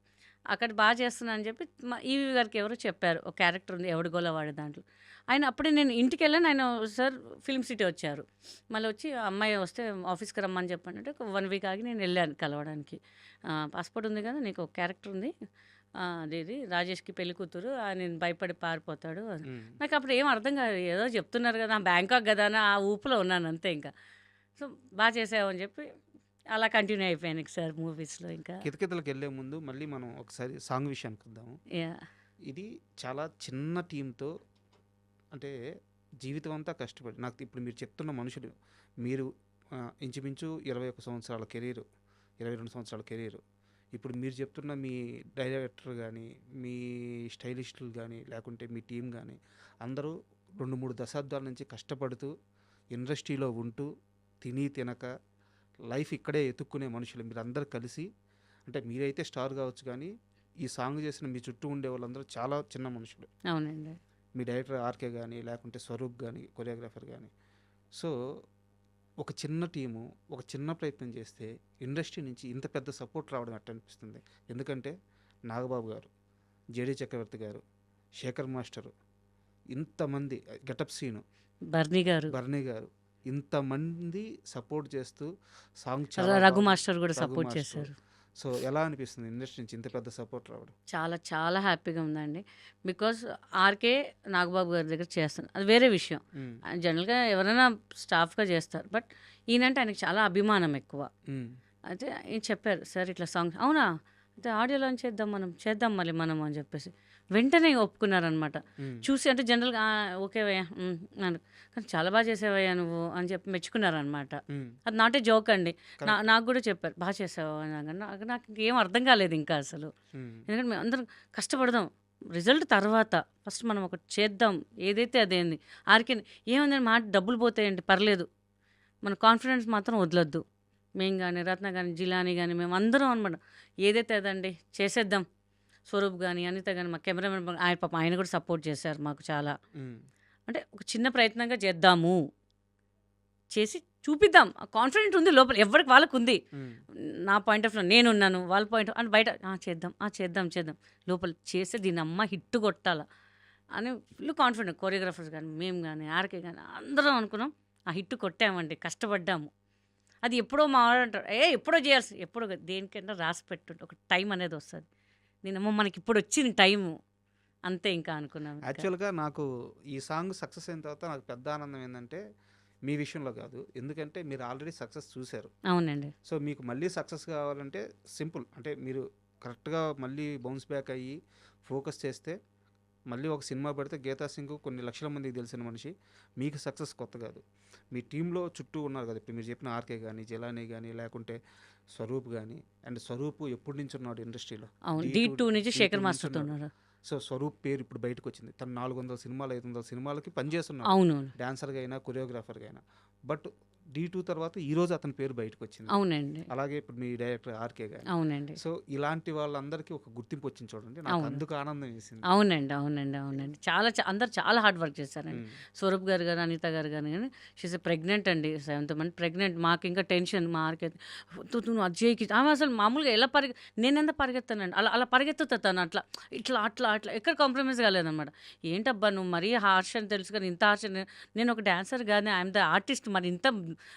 అక్కడ బాగా చేస్తున్నా అని చెప్పి మా ఈవి గారికి ఎవరో చెప్పారు. ఒక క్యారెక్టర్ ఉంది ఎవడిగోలా వాడే దాంట్లో. ఆయన అప్పుడే నేను ఇంటికి వెళ్ళాను. ఆయన సార్ ఫిల్మ్ సిటీ వచ్చారు. మళ్ళీ వచ్చి ఆ అమ్మాయి వస్తే ఆఫీస్కి రమ్మని చెప్పండి. ఒక 1 వీక్ ఆగి నేను వెళ్ళాను కలవడానికి. పాస్పోర్ట్ ఉంది కదా నీకు ఒక క్యారెక్టర్ ఉంది. అదేది రాజేష్కి పెళ్లి కూతురు నేను భయపడి పారిపోతాడు అని. హ్మ్. నాకు అప్పుడు ఏం అర్థం కాదు. ఏదో చెప్తున్నారు కదా బ్యాంకాక్ కదా అని ఆ ఊపులో ఉన్నాను అంతే ఇంకా. సో బాగా చేసావు అని చెప్పి అలా కంటిన్యూ అయిపోయాను సార్ మూవీస్లో ఇంకా. కితకితలకు వెళ్ళే ముందు మళ్ళీ మనం ఒకసారి సాంగ్ విషయానికి వద్దాము. యా ఇది చాలా చిన్న టీంతో అంటే జీవితం అంతా కష్టపడి నాకు ఇప్పుడు మీరు చెప్తున్న మనుషులు మీరు ఇంచుమించు 21 సంవత్సరాల కెరీరు 22 సంవత్సరాల కెరీరు ఇప్పుడు మీరు చెప్తున్న మీ డైరెక్టర్ కానీ మీ స్టైలిస్టులు కానీ లేకుంటే మీ టీం కానీ అందరూ 2-3 దశాబ్దాల నుంచి కష్టపడుతూ ఇండస్ట్రీలో ఉంటూ తిని తినక లైఫ్ ఇక్కడే ఎతుక్కునే మనుషులు మీరందరూ కలిసి అంటే మీరైతే స్టార్ కావచ్చు కానీ ఈ సాంగ్ చేసిన మీ చుట్టూ ఉండే వాళ్ళందరూ చాలా చిన్న మనుషులు. అవునండి. మీ డైరెక్టర్ ఆర్కే కానీ లేకుంటే స్వరూప్ కానీ కొరియోగ్రాఫర్ కానీ సో ఒక చిన్న టీము ఒక చిన్న ప్రయత్నం చేస్తే ఇండస్ట్రీ నుంచి ఇంత పెద్ద సపోర్ట్ రావడం ఎట్ట అనిపిస్తుంది. ఎందుకంటే నాగబాబు గారు జేడీ చక్రవర్తి గారు శేఖర్ మాస్టరు ఇంతమంది గెటప్ సీను బర్నీ గారు ఇంతమంది సపోర్ట్ చేస్తూ సాంగ్ చాలా రఘు బాగుంది. మాస్టర్ కూడా రఘు సపోర్ట్ మాస్టర్. చేశారు. సో ఎలా అనిపిస్తుంది ఇండస్ట్రీ నుంచి ఇంత పెద్ద సపోర్ట్ రావడం. చాలా చాలా హ్యాపీగా ఉందండి. బికాస్ ఆర్కే నాగబాబు గారి దగ్గర చేస్తాను అది వేరే విషయం. మ్మ్. జనరల్గా ఎవరైనా స్టాఫ్గా చేస్తారు. బట్ ఈయనంటే ఆయనకి చాలా అభిమానం ఎక్కువ. మ్మ్. అయితే ఈయన చెప్పారు సార్ ఇట్లా సాంగ్ అవునా అయితే ఆడియో లాంచ్ చేద్దాం మళ్ళీ మనం అని చెప్పేసి వెంటనే ఒప్పుకున్నారనమాట. మ్మ్. చూసి అంటే జనరల్గా ఓకే వయ్యా అన్నాను. కానీ చాలా బాగా చేసావయ్యా నువ్వు అని చెప్పి మెచ్చుకున్నారనమాట. మ్మ్. అది నాట్ ఏ జోక్ అండి. Correct. నాకు కూడా చెప్పారు బాగా చేసావు అని. నాకు ఇంకేం అర్థం కాలేదు ఇంకా అసలు. మ్మ్. ఎందుకంటే మేము అందరం కష్టపడదాం రిజల్ట్ తర్వాత ఫస్ట్ మనం ఒకటి చేద్దాం ఏదైతే అదేంది ఆర్కే ఏముందని మాట డబ్బులు పోతాయండి పర్లేదు మన కాన్ఫిడెన్స్ మాత్రం వదలొద్దు. మేము కానీ రత్న కానీ జిలాని కానీ మేము అందరం అనమాట ఏదైతే అదండి చేసేద్దాం. స్వరూప్ కానీ అనిత కానీ మా కెమెరామెన్ ఆయన పాపం ఆయన కూడా సపోర్ట్ చేశారు మాకు చాలా. మ్మ్. అంటే ఒక చిన్న ప్రయత్నంగా చేద్దాము చేసి చూపిద్దాం ఆ కాన్ఫిడెంట్ ఉంది లోపల ఎవరికి వాళ్ళకు ఉంది. మ్మ్. నా పాయింట్ ఆఫ్ వ్యూ నేనున్నాను వాళ్ళ పాయింట్ అని బయట చేద్దాం లోపల చేస్తే దీని అమ్మ హిట్ కొట్టాల అని ఫుల్ కాన్ఫిడెంట్. కొరియోగ్రాఫర్స్ కానీ మేము కానీ ఆర్కే కానీ అందరం అనుకున్నాం ఆ హిట్ కొట్టామండి కష్టపడ్డాము. అది ఎప్పుడో మావాడు అంటాడు, ఎప్పుడో చేయాల్సి, ఎప్పుడో కాదు, దేనికైనా రాసి పెట్టుంటే ఒక టైం అనేది వస్తుంది. నేనేమో మనకి ఇప్పుడు వచ్చింది టైము, అంతే ఇంకా అనుకున్నాను ఇంకా. యాక్చువల్‌గా నాకు ఈ సాంగ్ సక్సెస్ అయిన తర్వాత నాకు పెద్ద ఆనందం ఏందంటే, మీ విషయంలో కాదు. ఎందుకంటే మీరు ఆల్రెడీ సక్సెస్ చూసారు. అవునండి. సో, మీకు మళ్ళీ సక్సెస్ కావాలంటే సింపుల్. అంటే మీరు కరెక్ట్‌గా మళ్ళీ బౌన్స్ బ్యాక్ అయ్యి ఫోకస్ చేస్తే మళ్ళీ ఒక సినిమా పెడితే 'గీతా సింగ్' కొన్ని లక్షల మందికి తెలిసిన మనిషి. మీకు సక్సెస్ కొత్త కాదు. మీ టీమ్‌లో చుట్టూ ఉన్నారు కదా! ఇప్పుడు మీరు చెప్పిన 'ఆర్‌కే' గాని, 'జిలానీ' గాని, లేకుంటే 'స్వరూప్' గాని. అండ్ 'స్వరూప్' ఎప్పటి నుంచి ఉన్నాడు ఇండస్ట్రీలో. అవును. 'డీ 'D2' నుంచి 'డీ2' శేఖర్ నుంచి మాస్టర్‌తో ఉన్నాడు. ఉన్నారు. సో, 'స్వరూప్' పేరు ఇప్పుడు బయటకొచ్చింది. తను 400 సినిమాలు, 500 సినిమాలకి పనిచేస్తున్నాడు. అవును. డాన్సర్‌గా అయినా, కొరియోగ్రాఫర్‌గా అయినా. బట్ 'డీ2' తర్వాత ఈరోజు అతని పేరు బయటకొచ్చింది. అవునండి. అలాగే ఇప్పుడు మీ డైరెక్టర్ 'ఆర్‌కే' గాని. అవునండి. సో, ఇలాంటి వాళ్ళందరికీ ఒక గుర్తింపు వచ్చింది చూడండి. నాకు అవును. అందుకు ఆనందం వేసింది. అవునండి. చాలా అందరూ చాలా హార్డ్ వర్క్ చేశారండి. హ్మ్. స్వరూప్ గారు గాని, అనిత గారు గాని, షీఈస్ ప్రెగ్నెంట్ అండి. 7th month pregnant. మాకు ఇంకా టెన్షన్. మా ఆర్‌కైతే నువ్వు అది చేయకి, ఆమె అసలు మామూలుగా ఎలా నేనెంత పరిగెత్తానండి. అలా అలా పరిగెత్తుతా తను అట్లా. అట్లా ఎక్కడ కాంప్రమైజ్ కాలేదనమాట. ఏంటబ్బా నువ్వు మరీ హార్ష్ అని తెలుసు కానీ ఇంత హార్ష్ నేను ఒక డాన్సర్ గాని, ఐఎమ్ ద ఆర్టిస్ట్, మరి ఇంత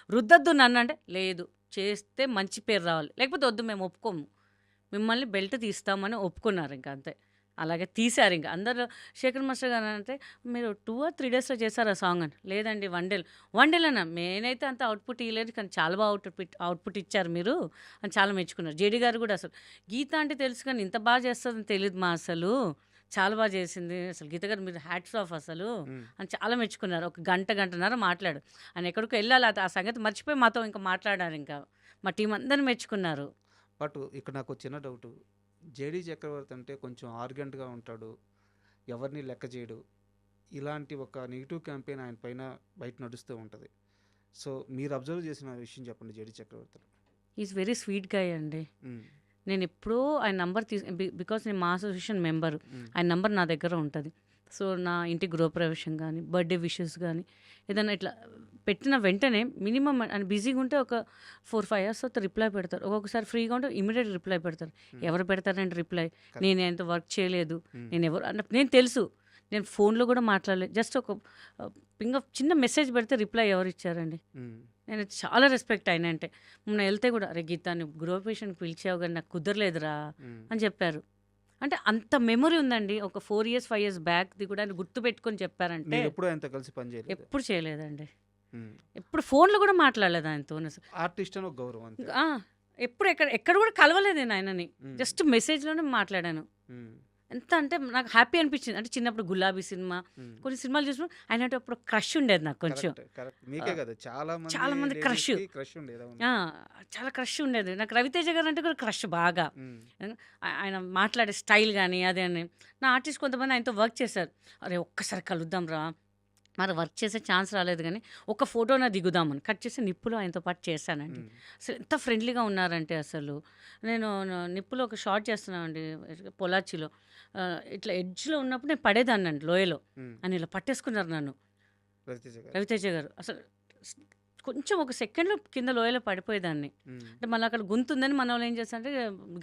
రుద్దొద్దు నన్ను అంటే, లేదు చేస్తే మంచి పేరు రావాలి. లేకపోతే వద్దు, మేము ఒప్పుకోము. మిమ్మల్ని బెల్ట్ తీస్తామని ఒప్పుకున్నారు ఇంక అంతే. అలాగే తీశారు ఇంక. అందరూ శేఖర్ మాస్టర్ గారు అంటే, మీరు 2 or 3 డేస్‌లో చేశారా సాంగ్ అని. లేదండి 1 డేలో. 1 డేలోనా? నేనైతే అంత అవుట్‌పుట్ ఇయ్యలేదు కానీ చాలా బాగా అవుట్‌పుట్ ఇచ్చారు మీరు అని చాలా మెచ్చుకున్నారు. జేడీ గారు కూడా అసలు, గీత అంటే తెలుసు కానీ ఇంత బాగా చేస్తదని తెలీదు మా అసలు. చాలా బాగా చేసింది. అసలు గీత గారు మీరు హ్యాట్స్ ఆఫ్ అసలు హ్మ్. అని చాలా మెచ్చుకున్నారు. ఒక గంటన్నర మాట్లాడు. ఆయన ఎక్కడికో ఎళ్ళాలి, ఆ సంగతి మర్చిపోయి మాతో ఇంకా మాట్లాడారు ఇంకా. మా టీమ్ అందరూ మెచ్చుకున్నారు. బట్ ఇక్కడ నాకో చిన్న డౌటు. 'జేడీ చక్రవర్తి' అంటే కొంచెం ఆర్గెంట్‌గా ఉంటాడు. ఎవరిని లెక్క చేయడు. ఇలాంటి ఒక నెగెటివ్ క్యాంపెయిన్ ఆయన పైన బయట నడుస్తూ ఉంటది. సో, మీరు అబ్జర్వ్ చేసిన విషయం చెప్పండి 'జేడీ చక్రవర్తిలో'? ఈజ్ వెరీ స్వీట్ గాయ్ అండి. హ్మ్. నేనెప్పుడూ ఆయన నంబర్ బికాజ్ నేను మా అసోసియేషన్ మెంబరు. హ్మ్. ఆయన నంబర్ నా దగ్గర ఉంటది. సో, నా ఇంటి గృహప్రవేశం గానీ, బర్త్‌డే విషెస్ గానీ, ఏదన్నా ఇట్లా పెట్టిన వెంటనే మినిమమ్ ఆయన బిజీగా ఉంటే ఒక 4, 5 అవర్స్ తర్వాత రిప్లై పెడతారు. ఒక్కొక్కసారి ఫ్రీగా ఉంటే ఇమ్మీడియేట్ రిప్లై పెడతారు. హ్మ్. ఎవరు పెడతారండి రిప్లై? కరెక్ట్. నేనేంత వర్క్ చేయలేదు. హ్మ్. అంటే నేను తెలుసు. నేను ఫోన్‌లో గూడా మాట్లాడలేదు. జస్ట్ ఒక చిన్న మెసేజ్ పెడితే రిప్లై ఎవరిచ్చారండి? హ్మ్. నేను చాలా రెస్పెక్ట్ ఆయన అంటే. మొన్న ఎళ్తే గూడా, "అరే గీత, నువ్వు గృహప్రవేశానికి పిలిచావు గానీ నాకు కుదరలేదురా" హ్మ్. అని చెప్పారు. అంటే అంత మెమరీ ఉందండి. ఒక 4 ఇయర్స్, 5 ఇయర్స్ బ్యాక్‌ది కూడా ఆయన గుర్తుపెట్టుకొని చెప్పారంటే, మీరెప్పుడూ ఆయనతో కలిసి పని చేయలేదా? ఎప్పుడు చేయలేదండి. హ్మ్. ఎప్పుడు ఫోన్‌లో కూడా మాట్లాడలేదు ఆయనతోని. ఆర్టిస్ట్ అని ఒక గౌరవం అంతే. ఆ! ఎప్పుడు ఎక్కడ కూడా కలవలేదు నేను ఆయనని. హ్మ్. జస్ట్ మెసేజ్‌లోనే మాట్లాడాను. హ్మ్. ఎంత అంటే నాకు హ్యాపీ అనిపించింది. అంటే చిన్నప్పుడు 'గులాబీ' సినిమా, హ్మ్. కొన్ని సినిమాలు చూసినప్పుడు ఆయన అంటే అప్పుడు క్రష్ ఉండేది నాకు కొంచెం. కరెక్ట్. మీకే కాదు. చాలా చాలా మంది క్రష్. లేడీస్‌కి క్రష్ ఉండేది. అవును. ఆ! చాలా క్రష్ ఉండేది. నాకు 'రవితేజ' గారంటే కూడా క్రష్ బాగా. హ్మ్. ఆయన మాట్లాడే స్టైల్ గాని, అదే అని. నా ఆర్టిస్ట్ కొంతమంది ఆయనతో వర్క్ చేశారు. "అరే ఒక్కసారి కలుద్దాం రా." మరి వర్క్ చేసే ఛాన్స్ రాలేదు గానీ, ఒక ఫోటోన దిగుదామని కట్ చేసి నిప్పులో ఆయనతో పాటు చేశానండి. హ్మ్. అసలు ఎంత ఫ్రెండ్లీగా ఉన్నారంటే అసలు. నేను నిప్పులో ఒక షాట్ చేస్తున్నామండి పొల్లాచ్చిలో. ఇట్లా ఎడ్జ్‌లో ఉన్నప్పుడు నేను పడేదాన్నండి లోయలో. హ్మ్. ఆయన ఇలా పట్టేసుకున్నారు నన్ను. 'రవితేజ' గారు. 'రవితేజ' గారు. అసలు స్ కొంచెం ఒక సెకండ్‌లో కింద లోయలో పడిపోయేదాన్ని. హ్మ్. అంటే మళ్ళీ అక్కడ గుంతుందని మనోళ్ళు ఏం చేశారంటే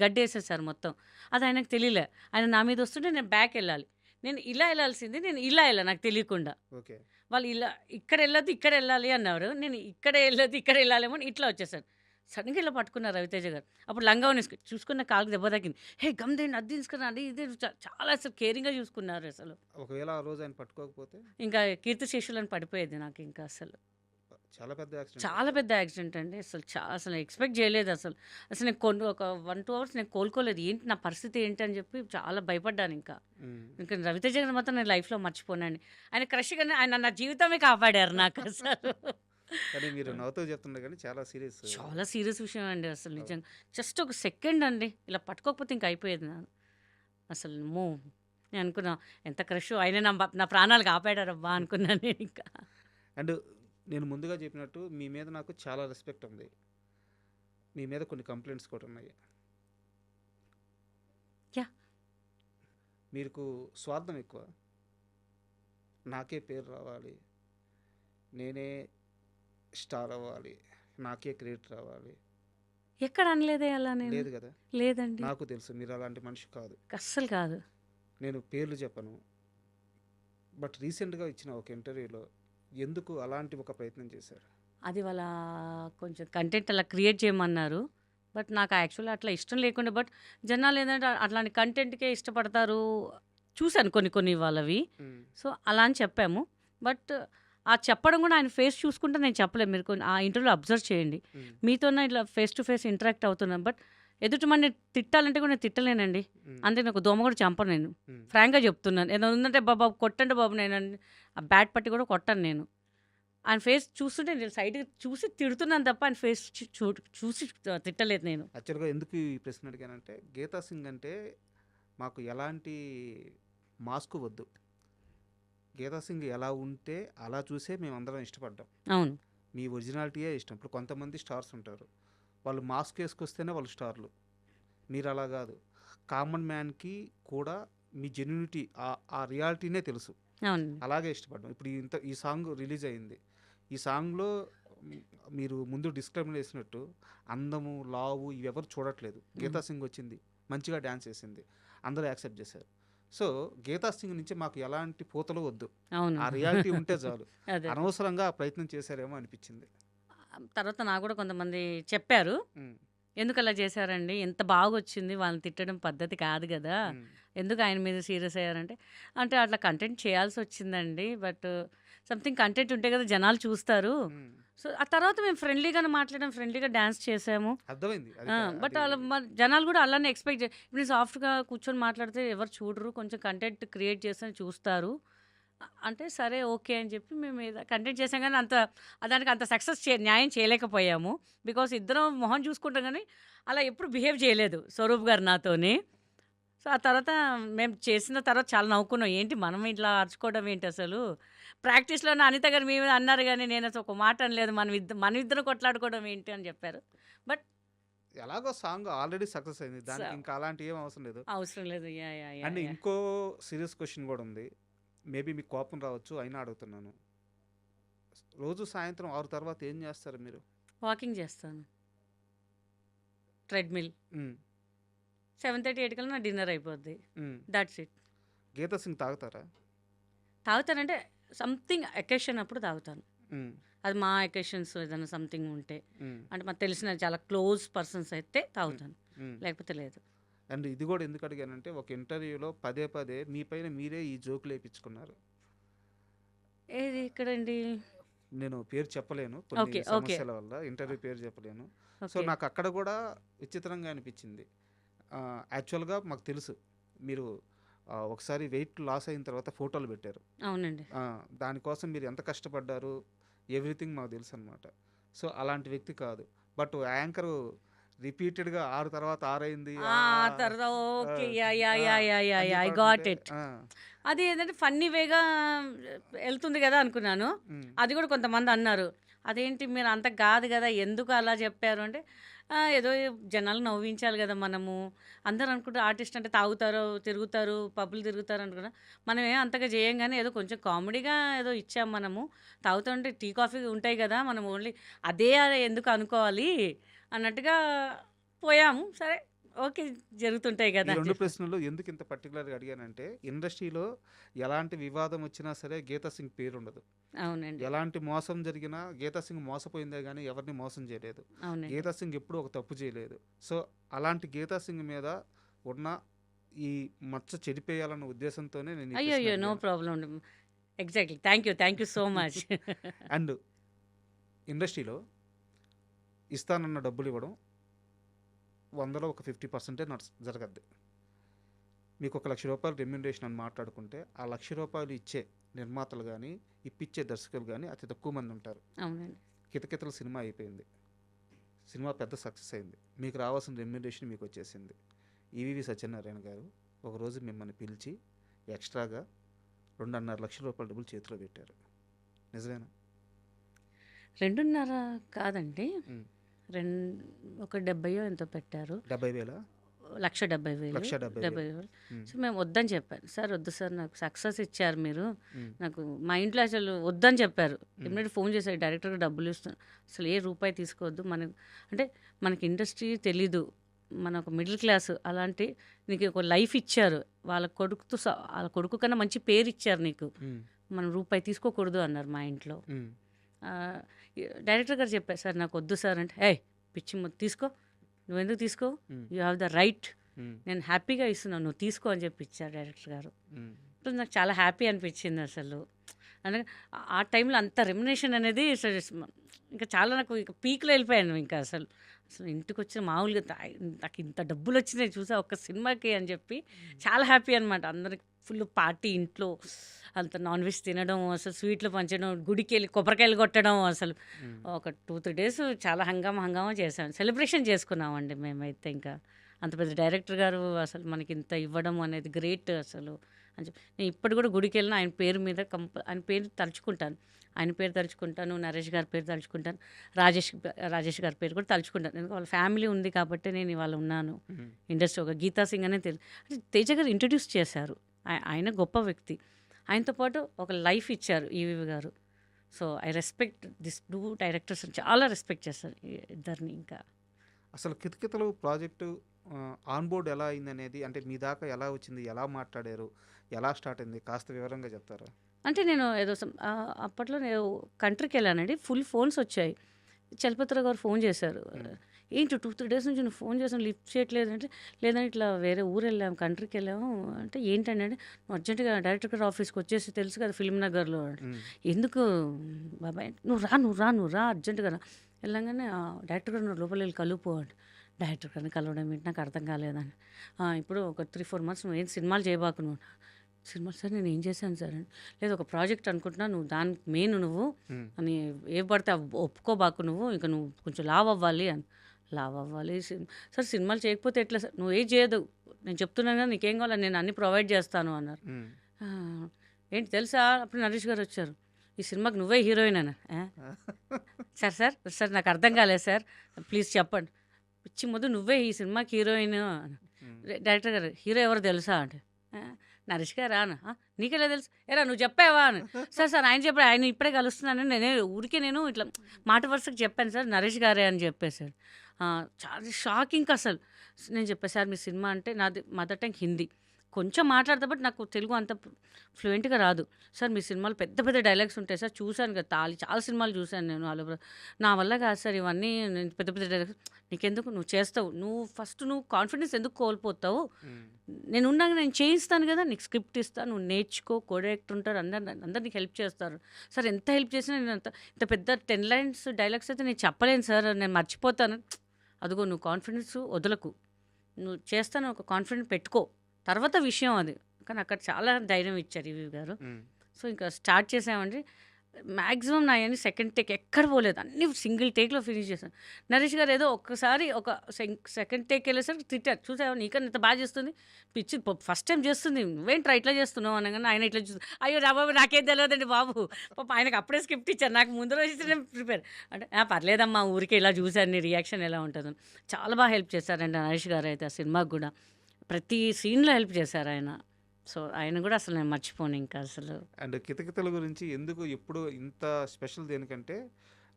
గడ్డేసేసారు మొత్తం. అది ఆయనకు తెలీలే. ఆయన నా మీద వస్తుంటే నేను బ్యాక్ ఎళ్ళాలి. నేను ఇలా ఎళ్ళాల్సింది, నేను ఇలా ఎళ్ళా నాకు తెలియకుండా. ఓకే. వాళ్ళు ఇలా ఇక్కడ ఎళ్ళొద్దు, ఇక్కడ ఎళ్ళాలి అన్నారు. నేను ఇక్కడ ఎళ్ళొద్దు, ఇక్కడ ఎళ్ళాలేమో అని ఇట్లా వచ్చేసాను. సడెన్‌గా ఇలా పట్టుకున్నారు 'రవితేజ' గారు. అప్పుడు లంగావోని చూసుకుని నా కాలుకి దెబ్బ తాకింది. "హే! గమ్ తేండి, అది తీసుకురా" అది ఇది చాలా అసలు కేరింగ్‌గా చూసుకున్నారు అసలు. ఒకవేళ ఆ రోజు ఆయన పట్టుకోకపోతే ఇంకా కీర్తిశేషులని పడిపోయేది నాకు ఇంకా అసలు. చాలా పెద్ద యాక్సిడెంట్ చాలా అవుతుంది. పెద్ద యాక్సిడెంట్ అండి. అసలు ఎక్స్‌పెక్ట్ చేయలేదు అసలు. అసలు నేను ఒక 1, 2 అవర్స్ నేను కోలుకోలేదు. ఏంటి నా పరిస్థితి ఏంటి అని చెప్పి చాలా భయపడ్డాను ఇంకా. హ్మ్. ఇంకా 'రవితేజ' గారిని మాత్రం నేను లైఫ్‌లో మర్చిపోనండి. ఆయన క్రష్ గాని ఆయన నా జీవితమే కాపాడారు నాకు అసలు. కానీ మీరు నవ్వుతూ చెప్తున్నారు కానీ చాలా సీరియస్. చాలా సీరియస్ విషయం అండి అసలు అవును. నిజంగా. జస్ట్ ఒక సెకండ్ అండి. ఇలా పట్టుకోకపోతే ఇంక అయిపోయేది నాది. అసలు అమ్మో! నేను అనుకున్నా ఎంత క్రష్, ఆయన నా ప్రాణాలు కాపాడారబ్బా అనుకున్నాను నేనింకా. అండ్ నేను ముందుగా చెప్పినట్టు మీ మీద నాకు చాలా రెస్పెక్ట్ ఉంది. మీ మీద కొన్ని కంప్లైంట్స్ కూడా ఉన్నాయి. యాహ్! మీకు స్వార్థం ఎక్కువ. నాకే పేరు రావాలి. నేనే స్టార్ అవ్వాలి. నాకే క్రెడిట్ రావాలి. ఎక్కడ అనలేదే అలా నేను. లేదు కదా! లేదండి. నాకు తెలుసు మీరు అలాంటి మనిషి కాదు. అస్సలు కాదు. నేను పేర్లు చెప్పను. బట్ రీసెంట్‌గా ఇచ్చిన ఒక ఇంటర్వ్యూలో ఎందుకు అలాంటి ఒక ప్రయత్నం చేశారు? అది వాళ్ళ కొంచెం కంటెంట్ అలా క్రియేట్ చేయమన్నారు. బట్ నాకు యాక్చువల్లీ అట్లా ఇష్టం లేకుండే. బట్ జనాలు ఏంటంటే అట్లాంటి కంటెంట్‌కే ఇష్టపడతారు. చూసాను కొన్ని కొన్ని వాళ్ళవి. హ్మ్. సో, అలా అని చెప్పాము. బట్ ఆ చెప్పడం కూడా ఆయన ఫేస్ చూసుకుంటే నేను చెప్పలేదు. మీరు కొన్ని ఆ ఇంటర్వ్యూలో అబ్జర్వ్ చేయండి. హ్మ్. మీతోనే ఇట్లా ఫేస్ టు ఫేస్ ఇంటరాక్ట్ అవుతున్నాను. బట్ ఎదుటి మనిషిని తిట్టాలంటే కూడా నేను తిట్టలేనండి. హ్మ్. అంతే, నాకు దోమ కూడా చంపను నేను. హ్మ్. ఫ్రాంక్‌గా చెప్తున్నాను. ఏదైనా ఉందంటే బాబు కొట్టండి బాబు, నేను ఆ బ్యాట్ పట్టి కూడా కొట్టను నేను. ఆయన ఫేస్ చూస్తుంటే నేను సైడ్‌గా చూసి తిడుతున్నాను తప్ప ఆయన ఫేస్ చూసి తిట్టలేదు నేను. యాక్చువల్‌గా ఎందుకు ఈ ప్రశ్న అడిగానంటే, గీతా సింగ్ అంటే మాకు ఎలాంటి మాస్కు వద్దు. గీతా సింగ్ ఎలా ఉంటే అలా చూసే మేమందరం ఇష్టపడ్డాం. అవును. మీ ఒరిజినాలిటీయే ఇష్టం. ఇప్పుడు కొంతమంది స్టార్స్ ఉంటారు. వాళ్ళు మాస్క్ ఏసుకొస్తేనే వాళ్ళు స్టార్‌లు. మీరలా గాదు. కామన్ మ్యాన్‌కి కూడా మీ జెన్యూనిటీ ఆ రియాలిటీనే తెలుసు. అవునండి. అలాగే ఇష్టపడ్డాం. ఇప్పుడు ఈ సాంగ్ రిలీజ్ అయింది. ఈ సాంగ్‌లో హ్మ్, మీరు ముందు డిస్క్లైమర్ ఏసినట్టు అందము, లావు ఇవెవరు చూడట్లేదు. గీతా సింగ్ వచ్చింది. మంచిగా డాన్స్ ఏసింది. అందరూ యాక్సెప్ట్ చేశారు. సో, గీతా సింగ్ నుంచి మాకు ఎలాంటి పూతలు వద్దు. అవును. ఆ రియాలిటీ ఉంటే చాలు. అదే. అనవసరంగా ఆ ప్రయత్నం చేశారేమో అనిపిచ్చింది. తర్వాత నాకు కూడా కొంతమంది చెప్పారు. హ్మ్. ఎందుకలా చేశారండి? ఎంత బాగొచ్చింది. వాళ్ళని తిట్టడం పద్ధతి కాదు గదా! హ్మ్. ఎందుకు ఆయన మీద సీరియస్ అయ్యారంటే, అంటే అట్లా కంటెంట్ చేయాల్సొచ్చిందండి. బట్ సంథింగ్ కంటెంట్ ఉంటే కదా జనాలు చూస్తారు. హ్మ్. సో, ఆ తర్వాత మేము ఫ్రెండ్లీగానే మాట్లాడాం. ఫ్రెండ్లీగా డాన్స్ చేసాము. అర్థమైంది. అది బట్ అది ఆళ్ళ జనాలు గూడా అలానే ఎక్స్‌పెక్ట్ ఇప్పుడు నేను సాఫ్ట్‌గా కూర్చొని మాట్లాడితే ఎవరు చూడరు. కొంచెం కంటెంట్ క్రియేట్ చేస్తేనే చూస్తారు. అంటే సరే ఓకే అని చెప్పి మేము కంటెంట్ చేసాం గానీ దానికి అంత సక్సెస్ న్యాయం చేయలేకపోయాము. బికాజ్ ఇద్దరం మొహం చూసుకుంటాం గానీ, అలా ఎప్పుడు బిహేవ్ చేయలేదు స్వరూప్ గారు నాతోని. సో, ఆ తర్వాత మేము చేసిన తర్వాత చాలా నవ్వుకున్నాం. ఏంటి మనం ఇట్లా అరుచుకోవడం ఏంటసలు? ప్రాక్టీస్‌లోనే అనిత గారు మీ మీద అన్నారు గానీ, నేనసలు ఒక మాట అనలేదు. మనమిద్దరం కొట్లాడుకోవడం ఏంటి అని చెప్పారు. బట్ ఎలాగో సాంగ్ ఆల్రెడీ సక్సెస్ అయింది. స దానికి ఇంకా అలాంటివి ఏం అవసరం లేదు. అవసరం లేదు. Yeah! Yeah! And yeah! Yeah! ఇంకో సీరియస్ క్వెషన్ గూడా ఉంది. మేబీ మీకు కోపం రావచ్చు. అయినా అడుగుతున్నాను. రోజు సాయంత్రం 6 తర్వాత ఏం జేస్తారు మీరు? వాకింగ్ చేస్తాను. ట్రెడ్‌మిల్. హ్మ్. 7:30, 8 కల్లా నా డిన్నర్ అయిపోద్ది. హ్మ్. That's it. గీతా సింగ్ తాగుతారా? తాగుతానంటే సంథింగ్ అకేషన్ అప్పుడు తాగుతాను. హ్మ్. అది మా అకేషన్స్ ఏదైనా సంథింగ్ ఉంటే. హ్మ్. అంటే మాకు తెలిసిన చాలా క్లోజ్ పర్సన్స్ అయితే హ్మ్. తాగుతాను. హ్మ్. లేకపోతే లేదు. అండ్ ఇది గూడా ఎందుకు అడిగానంటే, ఒక ఇంటర్వ్యూలో పదే పదే మీ పైన మీరే ఈ జోకులేపిచ్చుకున్నారు. ఏది ఎక్కడండి? నేను పేరు చెప్పలేను. కొన్ని ఓకే. ఓకే. సమస్యల వల్ల ఇంటర్వ్యూ పేరు చెప్పలేను. So, okay. నాకక్కడ గూడా విచిత్రంగా అనిపిచ్చింది. యాక్చువల్‌గా మాకు తెలుసు. మీరు ఒకసారి వెయిట్ లాస్ అయిన తర్వాత ఫోటోలు పెట్టారు. అవునండి. ఆ! దానికోసం మీరు ఎంత కష్టపడ్డారు, ఎవ్రీథింగ్ మాకు తెలుసనమాట. సో, అలాంటి వ్యక్తి కాదు. బట్ యాంకరు రిపీటెడ్‌గా 6 తర్వాత 6 అయింది. ఆ! తర్వాత ఆ! ఓకే. యాహ్! యాహ్! ఆ! యాహ్! యాహ్! యాహ్! అని యాహ్! చెప్పి ఐ గాట్ అంటుంటే ఇట్. ఆ! అది ఏంటంటే ఫన్నీ వేగా ఎళ్తుంది గదా అనుకున్నాను. హ్మ్. అది గూడా కొంతమందన్నారు. అదేంటి మీరు అంత గాదు గదా! ఎందుకు అలా జెప్పారు అంటే, ఏదో జనాలు నవ్వించాలి గదా మనము. అందరూ అనుకుంటారు ఆర్టిస్ట్ అంటే తాగుతారు, తిరుగుతారు, పబ్బులు తిరుగుతారు అనుకున్నా. మనమేం అంతగా జేయం గానీ ఏదో కొంచెం కామెడీగా ఏదో ఇచ్చాం మనము. తాగుతుంటే టీ, కాఫీ ఉంటాయి గదా! మనం ఓన్లీ అదే ఎందుకు అనుకోవాలి అన్నట్టుగా పోయాము. సరే ఓకే. జరుగుతుంటాయి ఈ గదా అని 2 చెప్పి. ప్రశ్నలు ఎందుకు ఇంత పర్టిక్యులర్‌గా అడిగానంటే, ఇండస్ట్రీలో ఎలాంటి వివాదం వచ్చినా సరే గీతా సింగ్ పేరుండదు. అవునండి. ఎలాంటి మోసం జరిగినా గీతా సింగ్ మోసపోయిందే గానీ ఎవరిని మోసం చేయలేదు. అవునండి. గీతా సింగ్ ఎప్పుడూ ఒక తప్పు చేయలేదు. సో, అలాంటి గీతా సింగ్ మీద ఉన్న ఈ మచ్చ చెరిపేయాలన్న ఉద్దేశంతోనే నేను ఈ ప్రశ్న అయ్యయ్యో! నో అడిగాను. Problem. Exactly. Thank you so much. And ఇండస్ట్రీలో ఇస్తానన్న డబ్బులివ్వడం 100లో ఒక 50% జరగద్ది. మీకు ఒక రూ. 1,00,000 రెమ్యునరేషన్ అని మాట్లాడుకుంటే, ఆ రూ. 1,00,000 ఇచ్చే నిర్మాతలు గానీ, ఇప్పిచ్చే దర్శకులు గానీ అతి తక్కువ మంది ఉంటారు. అవునండి. 'కితకితలు' సినిమా అయిపోయింది. సినిమా పెద్ద సక్సెస్ అయింది. మీకు రావాల్సిన రెమ్యునరేషన్ మీకొచ్చేసింది. ఈవీవి సత్యనారాయణ గారు ఒకరోజు మిమ్మల్ని పిలిచి ఎక్స్‌ట్రాగా రూ. 2.5 లక్షల డబ్బులు చేతిలో పెట్టారు. నిజమేనా? 2.5 కాదండి. హ్మ్. రెం ఒక 70 ఎంతో పెట్టారు. 70,000 1,70,000. 1,70,000 70,000. హ్మ్. సో, మేము వద్దని చెప్పాను. సార్ వద్దు సార్, నాకు సక్సెస్ ఇచ్చారు మీరు. హ్మ్. నాకు మా ఇంట్లో అసలు వద్దని చెప్పారు. హ్మ్. ఇమ్మీడియేట్ ఫోన్ చేశారు డైరెక్టర్‌గా డబ్బులిస్తున్నాను. అసలు ఏ రూపాయి తీసుకోవద్దు. అంటే మనకి ఇండస్ట్రీ తెలీదు. మన ఒక మిడిల్ క్లాస్. అలాంటి నీకు ఒక లైఫ్ ఇచ్చారు. వాళ్ళ కొడుకు కన్నా మంచి పేరిచ్చారు నీకు. హ్మ్. మనం రూపాయి తీసుకోకూడదు అన్నారు మా ఇంట్లో. హ్మ్. డైరెక్టర్ గారు చెప్పారు, సార్ నాకు వద్దు సార్ అంటే, ఏయ్ పిచ్చి తీసుకో, నువ్వెందుకు తీసుకో, ఉమ్, యూ హ్యావ్ ద రైట్, ఉమ్, నేను హ్యాపీగా ఇస్తున్నాను, నువ్వు తీసుకో అని చెప్పి ఇచ్చారు డైరెక్టర్ గారు. ఉమ్, ఇప్పుడు నాకు చాలా హ్యాపీ అనిపించింది అసలు. అనగా ఆ టైంలో అంత రెమ్యునేషన్ అనేది ఇంకా చాలా నాకు ఇక పీక్లో వెళ్ళిపోయాను. ఇంకా అసలు అసలు ఇంటికి వచ్చిన మామూలుగా నాకు ఇంత డబ్బులు వచ్చినాయి చూసా ఒక్క సినిమాకి అని చెప్పి చాలా హ్యాపీ అనమాట. అందరికి ఫుల్ పార్టీ, ఇంట్లో అంత నాన్ వెజ్ తినడం, అసలు స్వీట్లు పంచడం, గుడికి వెళ్ళి కొబ్బరికాయలు కొట్టడం, అసలు ఉమ్. ఒక 2-3 డేస్ చాలా హంగామా చేసాం, సెలబ్రేషన్ చేసుకున్నామండి మేమైతే. ఇంకా అంత పెద్ద డైరెక్టర్ గారు అసలు మనకి ఇంత ఇవ్వడం అనేది గ్రేట్ అసలు అని చెప్పి. నేను ఇప్పుడు కూడా గుడికి వెళ్ళిన ఆయన పేరు మీద ఆయన పేరు తలుచుకుంటాను, ఆయన పేరు తలుచుకుంటాను, నరేష్ గారి పేరు తలుచుకుంటాను, రాజేష్ గారి పేరు కూడా తలుచుకుంటాను. ఎందుకంటే వాళ్ళ ఫ్యామిలీ ఉంది కాబట్టి నేను ఇవాళ ఉన్నాను ఉమ్. ఇండస్ట్రీ. ఒక గీతా సింగ్ అనే తెలుసు అంటే తేజ గారు ఇంట్రడ్యూస్ చేశారు. ఆయన గొప్ప వ్యక్తి, ఆయనతో పాటు ఒక లైఫ్ ఇచ్చారు ఈవీవి గారు. So I respect this 2 directors, చాలా రెస్పెక్ట్ చేస్తారు ఈ ఇద్దరిని. ఇంకా అసలు కితకితలు ప్రాజెక్టు ఆన్ బోర్డ్ ఎలా అయిందనేది, అంటే మీ దాకా ఎలా వచ్చింది, ఎలా మాట్లాడారు, ఎలా స్టార్ట్ అయింది, కాస్త వివరంగా చెప్తారా? అంటే నేను ఏదో అప్పట్లో నేను కంట్రీకి వెళ్ళానండి, ఫుల్ ఫోన్స్ వచ్చాయి. చలపతిరావు గారు ఫోన్ చేశారు, ఏంటి 2-3 డేస్ నుంచి నువ్వు ఫోన్ చేసాను లిఫ్ట్ చేయట్లేదు అంటే, లేదంటే ఇట్లా వేరే ఊరు వెళ్ళాము, కంట్రీకి వెళ్ళాము అంటే, ఏంటంటే నువ్వు అర్జెంటుగా డైరెక్టర్ గారు ఆఫీస్కి వచ్చేసి, తెలుసు కదా ఫిల్మ్ నగర్లో, ఉమ్, ఎందుకు బాబాయ్ నువ్వు రా అర్జెంటుగా రా. వెళ్ళంగానే డైరెక్టర్ గారు లోపల వెళ్ళి కలుపు అంటే, డైరెక్టర్ గారిని కలవడం ఏంటి నాకు అర్థం కాలేదని. ఇప్పుడు ఒక 3-4 months నువ్వు ఏం సినిమాలు చేయబాకు నువ్వు. సినిమాలు సార్ నేను ఏం చేశాను సార్ అని, లేదు ఒక ప్రాజెక్ట్ అనుకుంటున్నా, నువ్వు దానికి మెయిన్ నువ్వు ఉమ్, అని ఏ పడితే ఒప్పుకోబాకు నువ్వు, ఇంకా నువ్వు కొంచెం లావ్ అవ్వాలి అని. లావ్ అవ్వాలి సార్, సినిమాలు చేయకపోతే ఎట్లా సార్, నువ్వు ఏం చేయదు, నేను చెప్తున్నాను కదా నీకేం కావాలి నేను అన్నీ ప్రొవైడ్ చేస్తాను అన్నారు. ఉమ్. "ఆ, ఏంటి తెలుసా, అప్పుడు నరేష్ గారు వచ్చారు, ఈ సినిమాకి నువ్వే హీరోయిన్ అని. సార్ నాకు అర్థం కాలేదు సార్, ప్లీజ్ చెప్పండి, పిచ్చి ముందు నువ్వే ఈ సినిమాకి హీరోయిన్. ఉమ్, డైరెక్టర్ గారు హీరో ఎవరు తెలుసా అంటే, నరేష్ గారా అని. నీకెలా తెలుసు, ఎరా నువ్వు చెప్పావా అని. సార్ ఆయన చెప్పాడు, ఆయన ఇప్పుడే కలుస్తున్నాను, నేను ఇట్లా మాట వరుసకు చెప్పాను సార్, నరేష్ గారే అని చెప్పేశారు. చాలా షాకింగ్ అసలు. నేను చెప్పాను సార్ మీ సినిమా అంటే, నాది మదర్ టంగ్ హిందీ, కొంచెం మాట్లాడతా బట్ నాకు తెలుగు అంత ఫ్లూయెంట్గా రాదు సార్. మీ సినిమాలు పెద్ద పెద్ద డైలాగ్స్ ఉంటాయి సార్, చూశాను కదా చాలా సినిమాలు చూశాను నేను, నా వల్ల కాదు సార్ ఇవన్నీ, నేను పెద్ద పెద్ద డైలాగ్స్ నీకెందుకు, నువ్వు చేస్తావు, నువ్వు ఫస్ట్ నువ్వు కాన్ఫిడెన్స్ ఎందుకు కోల్పోతావు, ఉమ్, నేను ఉన్నాక నేను చేయిస్తాను కదా, నీకు స్క్రిప్ట్ ఇస్తాను, నువ్వు నేర్చుకో, కో డైరెక్టర్ ఉంటారు, అందరు నీకు హెల్ప్ చేస్తారు సార్. ఎంత హెల్ప్ చేసినా నేను ఇంత పెద్ద 10 lines డైలాగ్స్ అయితే నేను చెప్పలేను సార్, నేను మర్చిపోతాను. అదిగో నువ్వు కాన్ఫిడెన్స్ వదలకు, నువ్వు చేస్తాను ఒక కాన్ఫిడెన్స్ పెట్టుకో, తర్వాత విషయం అది. కానీ అక్కడ చాలా ధైర్యం ఇచ్చారు ఈవీ గారు. ఉమ్. సో ఇంకా స్టార్ట్ చేసామండి. మ్యాక్సిమం నా అన్ని సెకండ్ టేక్ ఎక్కడ పోలేదు, అన్నీ సింగిల్ టేక్లో ఫినిష్ చేశాను. నరేష్ గారు ఏదో ఒక్కసారి ఒక సెకండ్ టేక్ వెళ్ళేసరికి తిట్టారు, చూసావా నీకన్నా ఇంత బాగా చేస్తుంది, పిచ్చి ఫస్ట్ టైం చేస్తుంది, నువ్వేంట్రా ఇట్లా చేస్తున్నావు అనగానే ఆయన ఇట్లా చూస్తుంది, అయ్యో రా బాబు నాకేం తెలియదండి బాబు, పాప ఆయనకు అప్పుడే స్క్రిప్ట్ ఇచ్చారు, నాకు ముందు రోజు నేను ప్రిపేర్ అంటే, పర్లేదమ్మా ఊరికే ఇలా చూశాను నీ రియాక్షన్ ఎలా ఉంటుందని. చాలా బాగా హెల్ప్ చేశారండి నరేష్ గారు అయితే, ఆ సినిమాకి కూడా ప్రతి సీన్లో హెల్ప్ చేశారు ఆయన. సో ఆయన కూడా అసలు నేను మర్చిపోను ఇంకా అసలు. అండ్ కితకితల గురించి ఎందుకు ఎప్పుడు ఇంత స్పెషల్ దేనికంటే,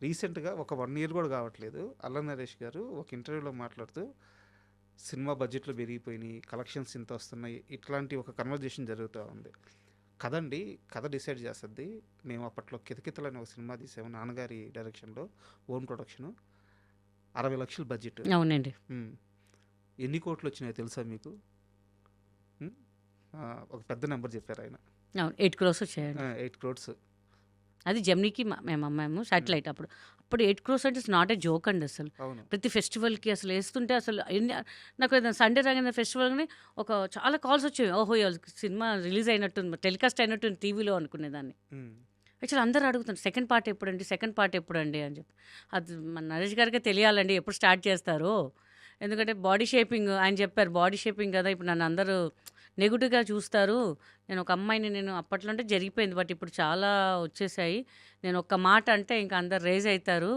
రీసెంట్గా ఒక 1 year కూడా కావట్లేదు, అల్ల నరేష్ గారు ఒక ఇంటర్వ్యూలో మాట్లాడుతూ సినిమా బడ్జెట్లు పెరిగిపోయినాయి, కలెక్షన్స్ ఇంత వస్తున్నాయి, ఇట్లాంటి ఒక కన్వర్జేషన్ జరుగుతూ ఉంది కదండి. కథ డిసైడ్ చేస్తుంది. మేము అప్పట్లో కితకితలు అని ఒక సినిమా తీసాము, నాన్నగారి డైరెక్షన్లో, ఓన్ ప్రొడక్షను, 60 లక్షలు బడ్జెట్. అవునండి. ఎన్ని కోట్లు వచ్చినాయో తెలుసా మీకు? ఉమ్, ఒక పెద్ద నెంబర్ చెప్పారు ఆయన, అవును 8 crores వచ్చాయండి. 8 crores. అది జమ్నీకి మేము అమ్మాము శాటిలైట్. అప్పుడు 8 crores అంటే ఇట్స్ నాట్ ఏ జోక్ అండి అసలు. అవును. ప్రతి ఫెస్టివల్కి అసలు వేస్తుంటే అసలు నాకు ఏదైనా సండే రాగానే ఫెస్టివల్ని చాలా కాల్స్ వచ్చేవి, ఓహో సినిమా రిలీజ్ అయినట్టుంది, టెలికాస్ట్ అయినట్టుంది టీవీలో అనుకునేదాన్ని. ఉమ్, యాక్చువల్ అందరూ అడుగుతారు సెకండ్ పార్ట్ ఎప్పుడండి అని చెప్పి. అది మన నరేష్ గారికి తెలియాలండి ఎప్పుడు స్టార్ట్ చేస్తారో, ఎందుకంటే బాడీ షేపింగ్ ఆయన చెప్పారు, బాడీ షేపింగ్ కదా ఇప్పుడు నన్ను అందరూ నెగిటివ్గా చూస్తారు, నేను ఒక అమ్మాయిని, నేను అప్పట్లో అంటే జరిగిపోయింది బట్ ఇప్పుడు చాలా వచ్చేసాయి, నేను ఒక్క మాట అంటే ఇంకా అందరు రేజ్ అవుతారు,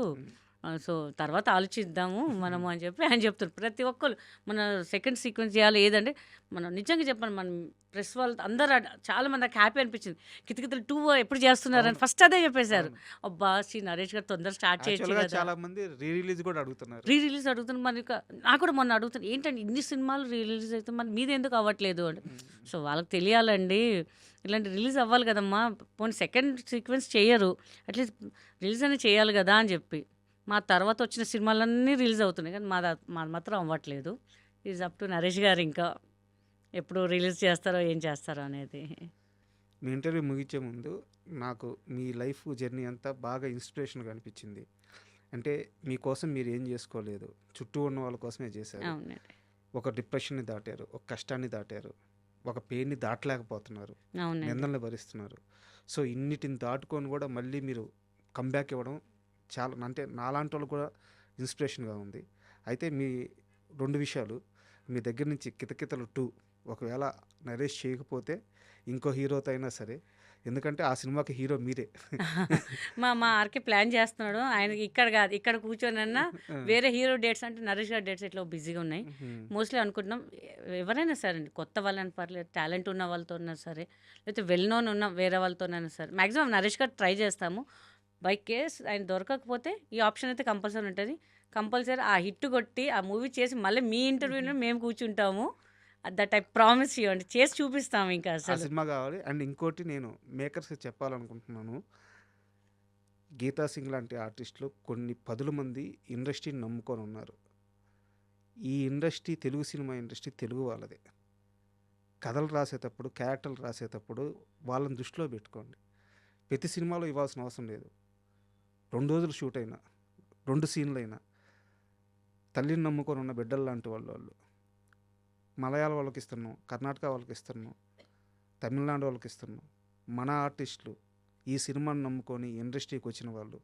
సో తర్వాత ఆలోచిద్దాము మనము అని చెప్పి ఆయన చెప్తారు. ప్రతి ఒక్కరు మన సెకండ్ సీక్వెన్స్ చేయాలి ఏదంటే మనం నిజంగా చెప్పండి మనం ప్రెస్ వాళ్ళు అందరూ చాలామంది నాకు హ్యాపీ అనిపించింది. కితకితలు 2 ఎప్పుడు చేస్తున్నారని అవును. ఫస్ట్ అదే చెప్పేశారు. అవును. అబ్బా! నరేష్ గారు తొందరగా స్టార్ట్ చేయొచ్చు యాక్చువల్‌గా కదా! చాలా మంది రీ రిలీజ్ కూడా అడుగుతున్నారు. రీ రిలీజ్ అడుగుతున్నారు. మరి నాకు కూడా మొన్న అడుగుతాను ఏంటంటే ఇన్ని సినిమాలు రీ రిలీజ్ అయితే మరి మీది ఎందుకు అవ్వట్లేదు అని. హ్మ్. సో వాళ్ళకి తెలియాలండి ఇలాంటి రిలీజ్ అవ్వాలి కదమ్మా. పోనీ సెకండ్ సీక్వెన్స్ చేయరు, అట్లీస్ట్ రిలీజ్ అనేది చేయాలి కదా అని చెప్పి. మా తర్వాత వచ్చిన సినిమాలన్నీ రిలీజ్ అవుతున్నాయి కానీ మాది మాత్రం అవ్వట్లేదు. ఈజ్ అప్ టు నరేష్ గారు ఇంకా ఎప్పుడు రిలీజ్ చేస్తారో ఏం చేస్తారో అనేది. మీ ఇంటర్వ్యూ ముగించే ముందు నాకు మీ లైఫ్ జర్నీ అంతా బాగా ఇన్స్పిరేషన్‌గా అనిపించింది. అంటే మీకోసం మీరు ఏం చేసుకోలేదు. చుట్టూ ఉన్న వాళ్ళ కోసమే చేశారు. అవునండి. ఒక డిప్రెషన్‌ని దాటారు. ఒక కష్టాన్ని దాటారు. ఒక పెయిన్‌ని దాటలేకపోతున్నారు. అవునండి. నిందల్ని భరిస్తున్నారు. సో ఇన్నిటిని దాటుకొని కూడా మళ్ళీ మీరు కమ్‌బ్యాక్ ఇవ్వడం చాలా అంటే నాలాంటి వాళ్ళకి కూడా ఇన్స్పిరేషన్‌గా ఉంది. అయితే మీ 2 విషయాలు మీ దగ్గర నుంచి 'కితకితలు 2' ఒకవేళ నరేష్ చేయకపోతే ఇంకో హీరోతో అయినా సరే, ఎందుకంటే ఆ సినిమాకి హీరో మీరే. మా ఆర్‌కే ప్లాన్ చేస్తున్నాడు. ఆయనకి ఇక్కడ కాదు ఇక్కడ కూర్చొనన్నా ఆ! వేరే హీరో డేట్స్ అంటే నరేష్ గారి డేట్స్ ఇట్లా బిజీగా ఉన్నాయి. హ్మ్. మోస్ట్లీ అనుకుంటున్నాం ఎవరైనా సరే అండి కొత్త వాళ్ళని పర్లేదు టాలెంట్ ఉన్న వాళ్ళతో ఉన్నా సరే లేకపోతే వెల్ నోన్ ఉన్న వేరే వాళ్ళతోనైనా సరే మ్యాక్సిమం నరేష్ గారు ట్రై చేస్తాము. బై కేస్ ఆయన దొరకకపోతే ఈ ఆప్షన్ అయితే కంపల్సరీ ఉంటుంది. కంపల్సరీ ఆ హిట్ కొట్టి ఆ మూవీ చేసి మళ్ళీ మీ ఇంటర్వ్యూలో మేము కూర్చుంటాము. దట్ ఐ ప్రామిస్ యూ అండి చేసి చూపిస్తాము ఇంకా ఆ అసలు. సినిమా కావాలి. అండ్ ఇంకోటి నేను మేకర్స్‌కి చెప్పాలనుకుంటున్నాను. 'గీతా సింగ్' లాంటి ఆర్టిస్టులు కొన్ని పదుల మంది ఇండస్ట్రీని నమ్ముకొని ఉన్నారు. ఈ industry Telugu cinema industry Telugu వాళ్ళదే. కథలు రాసేటప్పుడు, క్యారెక్టర్లు రాసేటప్పుడు వాళ్ళని దృష్టిలో పెట్టుకోండి. ప్రతి సినిమాలో ఇవ్వాల్సిన అవసరం లేదు. 2 రోజులు షూట్ అయినా, 2 సీన్‌లైనా తల్లిని నమ్ముకొని ఉన్న బిడ్డల్లాంటి వాళ్ళు. మలయాళం వాళ్ళకి ఇస్తున్నాం, కర్ణాటక వాళ్ళకి ఇస్తున్నాం, తమిళనాడు వాళ్ళకి ఇస్తున్నాం. మన ఆర్టిస్టులు ఈ సినిమాని నమ్ముకొని ఇండస్ట్రీకి వచ్చిన వాళ్ళు.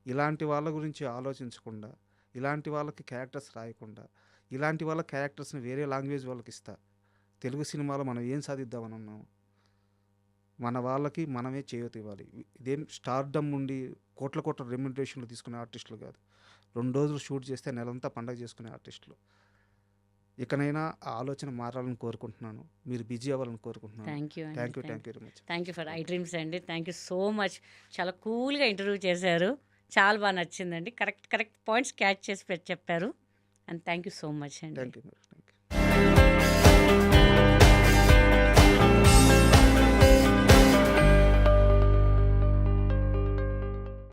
ఇలాంటి వాళ్ళ గురించి ఆలోచించకుండా, ఇలాంటి వాళ్ళకి క్యారెక్టర్స్ రాయకుండా, ఇలాంటి వాళ్ళ క్యారెక్టర్స్‌ని వేరే లాంగ్వేజ్ వాళ్ళకి ఇస్తా. తెలుగు సినిమాలో మనం ఏం సాధిద్దామని ఉన్నాము. మన వాళ్ళకి మనమే చేయూతివ్వాలి. ఇదేం స్టార్‌డమ్ ఉండి కోట్ల రెమ్యునరేషన్‌లు తీసుకునే ఆర్టిస్టులు కాదు. 2 రోజులు షూట్ చేస్తే నెలంతా పండగ చేసుకునే ఆర్టిస్టులు. ఇకనైనా ఆ ఆలోచన మారాలని కోరుకుంటున్నాను. మీరు బిజీ అవ్వాలని కోరుకుంటున్నాను. థ్యాంక్ యూ అండి. Thank you very much. Thank you for I dreams అండి. Thank you so much. చాలా కూల్గా ఇంటర్వ్యూ చేశారు. చాలా బాగా నచ్చిందండి. కరెక్ట్ పాయింట్స్ క్యాచ్ చేసి చెప్పారు. And thank you so much అండి. Thank you.